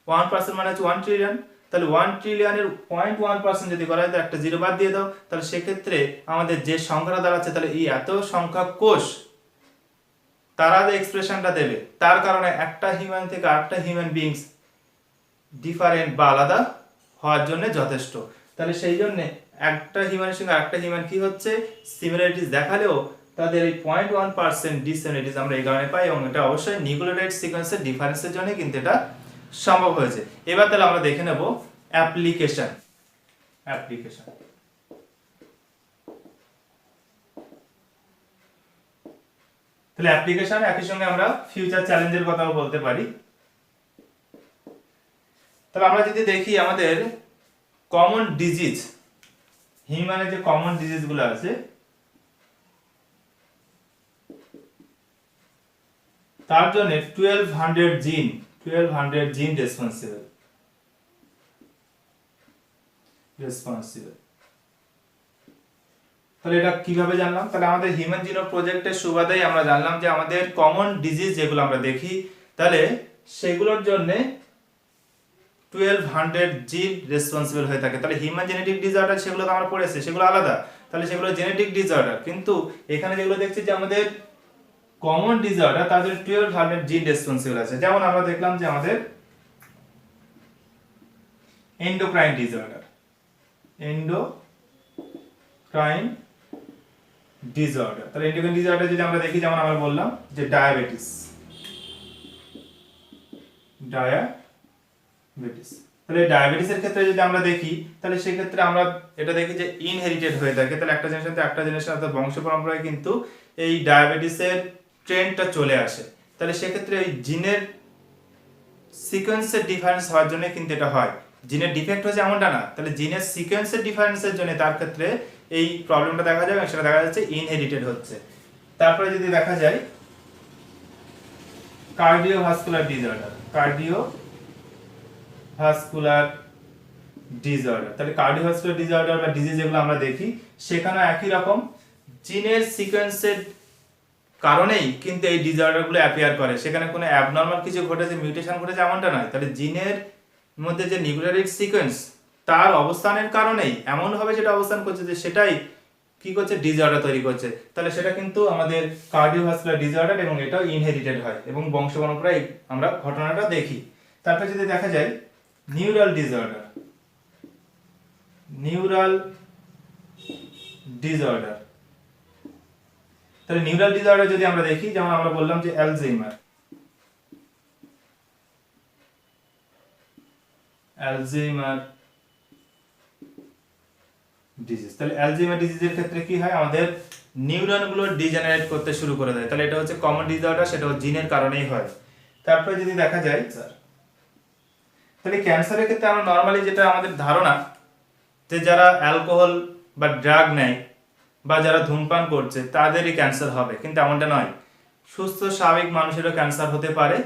1% মানে হচ্ছে 1 ট্রিলিয়ন। তাহলে 1 ট্রিলিয়নের 0.1% যদি করা হয়, তো একটা জিরো বাদ দিয়ে দাও, তাহলে সেক্ষেত্রে আমাদের যে সংখ্যাটা দাঁড়াচ্ছে, তাহলে এই এত সংখ্যক কোষ তারা যে এক্সপ্রেশনটা দেবে, তার কারণে একটা হিউম্যান থেকে আরেকটা হিউম্যান বিংস ডিফারেন্ট বা আলাদা হওয়ার জন্য যথেষ্ট। তাহলে সেই জন্য একটা হিউম্যানের সঙ্গে আরেকটা হিউম্যান কি হচ্ছে? সিমিলারিটিস দেখালেও তাদের এই 0.1% ডিসসিমিলারিটিস আমরা এই কারণে পাই, এবং এটা অবশ্যই নিউক্লিওটাইড সিকোয়েন্সের ডিফারেন্সের জন্য কিন্তু এটা সম্ভব হয়েছে। এবার তাহলে আমরা দেখে নেব অ্যাপ্লিকেশন। তাহলে অ্যাপ্লিকেশন একই সঙ্গে আমরা ফিউচার চ্যালেঞ্জের কথাও বলতে পারি। তাহলে আমরা যদি দেখি আমাদের কমন ডিজিজ, হিউম্যানের যে কমন ডিজিজ গুলো আছে, তার জন্য 1200 জিন রেসপন্সিবল। তাহলে এটা কিভাবে জানলাম? তাহলে আমাদের হিউম্যান জিনোম প্রজেক্টের সুবাদেই আমরা জানলাম যে আমাদের কমন ডিজিজ যেগুলো আমরা দেখি, তাহলে সেগুলোর জন্য 1200 জিন রেসপন্সিবল হয়ে থাকে। তাহলে হিউম্যান জেনেটিক ডিসঅর্ডার সেগুলো তো আমরা পড়েছি, সেগুলো আলাদা, তাহলে সেগুলো জেনেটিক ডিসঅর্ডার। কিন্তু এখানে যেগুলো দেখছি যে আমাদের কমন ডিসঅর্ডার, তাদের 1200 জিন রেসপন্সিবল আছে। যেমন আমরা দেখলাম যে আমাদের এন্ডোক্রাইন ডিসঅর্ডার, তাহলে এন্ডোক্রাইন ডিসঅর্ডার যদি আমরা দেখি, যেমন আমরা বললাম যে ডায়াবেটিস। তাহলে ডায়াবেটিসের ক্ষেত্রে যদি আমরা দেখি, তাহলে সেই ক্ষেত্রে আমরা এটা দেখি যে ইনহেরিটেড হয়ে থাকে। তাহলে একটা জেনারেশন থেকে একটা জেনারেশন, অর্থাৎ বংশ পরম্পরায় কিন্তু এই ডায়াবেটিসের ট্রেন্ডটা চলে আসে। তাহলে সেক্ষেত্রে এই জিনের সিকোয়েন্সের ডিফারেন্স হওয়ার জন্য কিন্তু এটা হয়। জিনের ডিফেক্ট হয়েছে এমনটা না, তাহলে জিনের সিকোয়েন্সের ডিফারেন্সের জন্য তার ক্ষেত্রে এই প্রবলেমটা দেখা যায়, এবং সেটা দেখা যাচ্ছে ইনহেরিটেড হচ্ছে। তারপরে যদি দেখা যায় কার্ডিওভাস্কুলার ডিসঅর্ডার, তাহলে কার্ডিওভাস্কুলার ডিসঅর্ডার বা ডিজিজ যেগুলো আমরা দেখি, সেখানে একই রকম জিনের সিকোয়েন্সের কারণেই কিন্তু এই ডিসঅর্ডারগুলো অ্যাপিয়ার করে। সেখানে কোনো অ্যাবনর্মাল কিছু ঘটেছে, মিউটেশন ঘটেছে এমনটা নয়। তাহলে জিনের মধ্যে যে নিউক্লিওটাইড সিকোয়েন্স, তার অবস্থানের কারণেই এমনভাবে সেটা অবস্থান করছে যে সেটাই কি করছে? ডিসঅর্ডার তৈরি করছে। তাহলে সেটা কিন্তু আমাদের কার্ডিওভাস্কুলার ডিসঅর্ডার, এবং এটাও ইনহেরিটেড হয়, এবং বংশ পরম্পরায় আমরা ঘটনাটা দেখি। তারপরে যদি দেখা যায় নিউরাল ডিসঅর্ডার, তাহলে নিউরাল ডিসঅর্ডার যদি আমরা দেখি, যেমন আমরা বললাম যে অ্যালজাইমার ডিজিজ। তাহলে অ্যালজাইমার ডিজিজের ক্ষেত্রে কি হয়? আমাদের নিউরনগুলো ডিজেনারেট করতে শুরু করে দেয়। তাহলে এটা হচ্ছে কমন ডিসঅর্ডার, সেটা জিনের কারণেই হয়। তারপরে যদি দেখা যায় তাহলে ক্যান্সারের ক্ষেত্রে আমরা নরমালি যেটা আমাদের ধারণা, যে যারা অ্যালকোহল বা ড্রাগ নেয় বা যারা ধূমপান করছে তাদেরই ক্যান্সার হবে, কিন্তু এমনটা নয়। সুস্থ স্বাভাবিক মানুষেরও ক্যান্সার হতে পারে,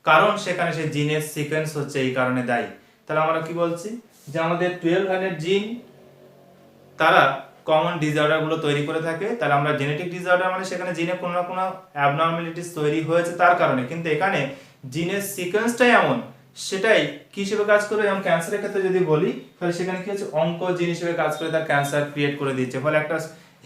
কারণ সেখানে সেই জিনের সিকোয়েন্স হচ্ছে এই কারণে দায়ী। তাহলে আমরা কি বলছি যে আমাদের 12 জিন তারা কমন ডিসঅর্ডারগুলো তৈরি করে থাকে। তাহলে আমরা জেনেটিক ডিসঅর্ডার মানে সেখানে জিনে কোনো না কোনো অ্যাবনর্মালিটিস তৈরি হয়েছে তার কারণে, কিন্তু এখানে জিনের সিকোয়েন্সটাই এমন, সেটাই কি হিসেবে কাজ করে। যেমন ক্যান্সারের ক্ষেত্রে যদি বলি, তাহলে সেখানে কি হচ্ছে, অঙ্কোজিন হিসেবে কাজ করে তার ক্যান্সার ক্রিয়েট করে দিচ্ছে। ফলে একটা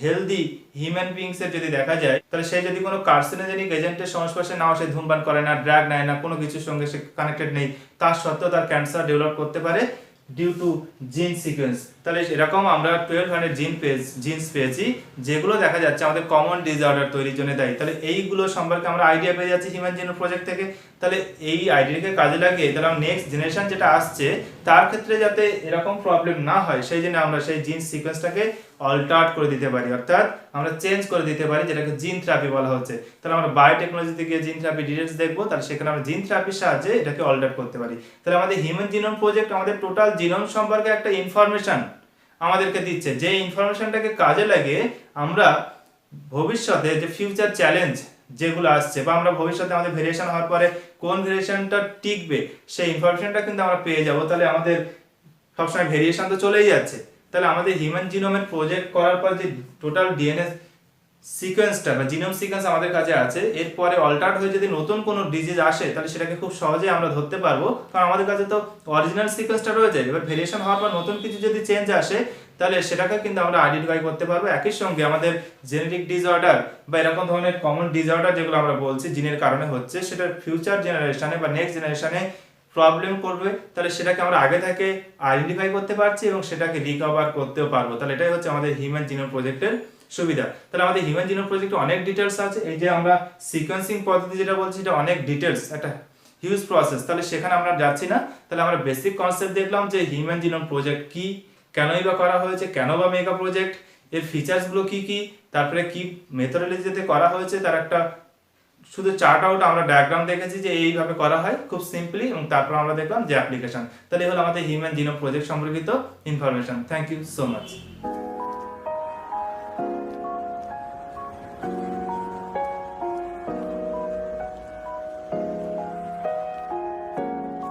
হেলদি হিউম্যান বিংস এর যদি দেখা যায়, তাহলে সে যদি কোনো কার্সিনোজেনিক এজেন্টের সংস্পর্শে না সে ধূমপান করে না, ড্রাগ নেয় না, কোনো কিছুর সঙ্গে সে কানেক্টেড নেই, তার সত্ত্বেও তার ক্যান্সার ডেভেলপ করতে পারে ডিউ টু জিন সিকোয়েন্স। তাহলে এরকম আমরা 12 জিনস পেয়েছি যেগুলো দেখা যাচ্ছে আমাদের কমন ডিসঅর্ডার তৈরির জন্য দায়ী। তাহলে এইগুলো সম্পর্কে আমরা আইডিয়া পেয়ে যাচ্ছি হিউম্যান জিনোম প্রজেক্ট থেকে। তাহলে এই আইডিয়াকে কাজে লাগিয়ে তাহলে নেক্সট জেনারেশন যেটা আসছে তার ক্ষেত্রে যাতে এরকম প্রবলেম না হয়, সেই জন্য আমরা সেই জিন সিকোয়েন্সটাকে অল্টার করে দিতে পারি, অর্থাৎ আমরা চেঞ্জ করে দিতে পারি, যেটাকে জিন থেরাপি বলা হচ্ছে। তাহলে আমরা বায়োটেকনোলজিতে গিয়ে জিন থেরাপি ডিটেলস দেখবো, তাহলে সেখানে আমরা জিন থেরাপির সাহায্যে এটাকে অল্টার করতে পারি। তাহলে আমাদের হিউম্যান জিনোম প্রজেক্ট আমাদের টোটাল জিনোম সম্পর্কে একটা ইনফরমেশন আমাদেরকে দিচ্ছে, যে ইনফরমেশনটাকে কাজে লাগিয়ে আমরা ভবিষ্যতে যে ফিউচার চ্যালেঞ্জ যেগুলো আসছে, বা আমরা ভবিষ্যতে আমাদের ভেরিয়েশন হওয়ার পরে কোন ভেরিয়েশনটা টিকবে সেই ইনফরমেশনটা কিন্তু আমরা পেয়ে যাব। তাহলে আমাদের সবসময় ভেরিয়েশন তো চলেই যাচ্ছে, তাহলে আমাদের হিউম্যান জিনোমের প্রজেক্ট করার পর যে টোটাল ডিএনএ সিকোয়েন্সটা বা জিনোম সিকোয়েন্স আমাদের কাছে আছে, এরপরে অল্টার্ড হয়ে যদি নতুন কোনো ডিজিজ আসে তাহলে সেটাকে খুব সহজেই আমরা ধরতে পারবো, কারণ আমাদের কাছে তো অরিজিনাল সিকোয়েন্সটা রয়েছে। এবার ভেরিয়েশন হওয়ার পর নতুন কিছু যদি চেঞ্জ আসে তাহলে সেটাকে কিন্তু আমরা আইডেন্টিফাই করতে পারবো। একই সঙ্গে আমাদের জেনেটিক ডিসঅর্ডার বা এরকম ধরনের কমন ডিসঅর্ডার যেগুলো আমরা বলছি জিনের কারণে হচ্ছে, সেটা ফিউচার জেনারেশনে বা নেক্সট জেনারেশনে প্রবলেম করবে, তাহলে সেটাকে আমরা আগে থেকে আইডেন্টিফাই করতে পারছি এবং সেটাকে রিকভার করতেও পারবো। তাহলে এটাই হচ্ছে আমাদের হিউম্যান জিনোম প্রজেক্টের সুবিধা। তাহলে আমাদের হিউম্যান জিনোম প্রজেক্টে অনেক ডিটেলস আছে। এই যে আমরা সিকোয়েন্সিং পদ্ধতি যেটা বলছি, এটা অনেক ডিটেলস, একটা হিউজ প্রসেস। তাহলে সেখানে আমরা যাচ্ছি না। তাহলে আমরা বেসিক কনসেপ্ট দেখলাম যে হিউম্যান জিনোম প্রজেক্ট কি, কেনই বা করা হয়েছে, কেন বা মেগা প্রজেক্ট, এর ফিচার্সগুলো কি কি, তারপরে কি মেথোডোলজিতে করা হয়েছে, তার একটা শুধু চার্ট আউট আমরা ডায়াগ্রাম দেখেছি যে এইভাবে করা হয় খুব সিম্পলি, এবং তারপর আমরা দেখলাম যে অ্যাপ্লিকেশন। তাহলে হলো আমাদের হিউম্যান জিনোম প্রজেক্ট সম্পর্কিত information. Thank you so much.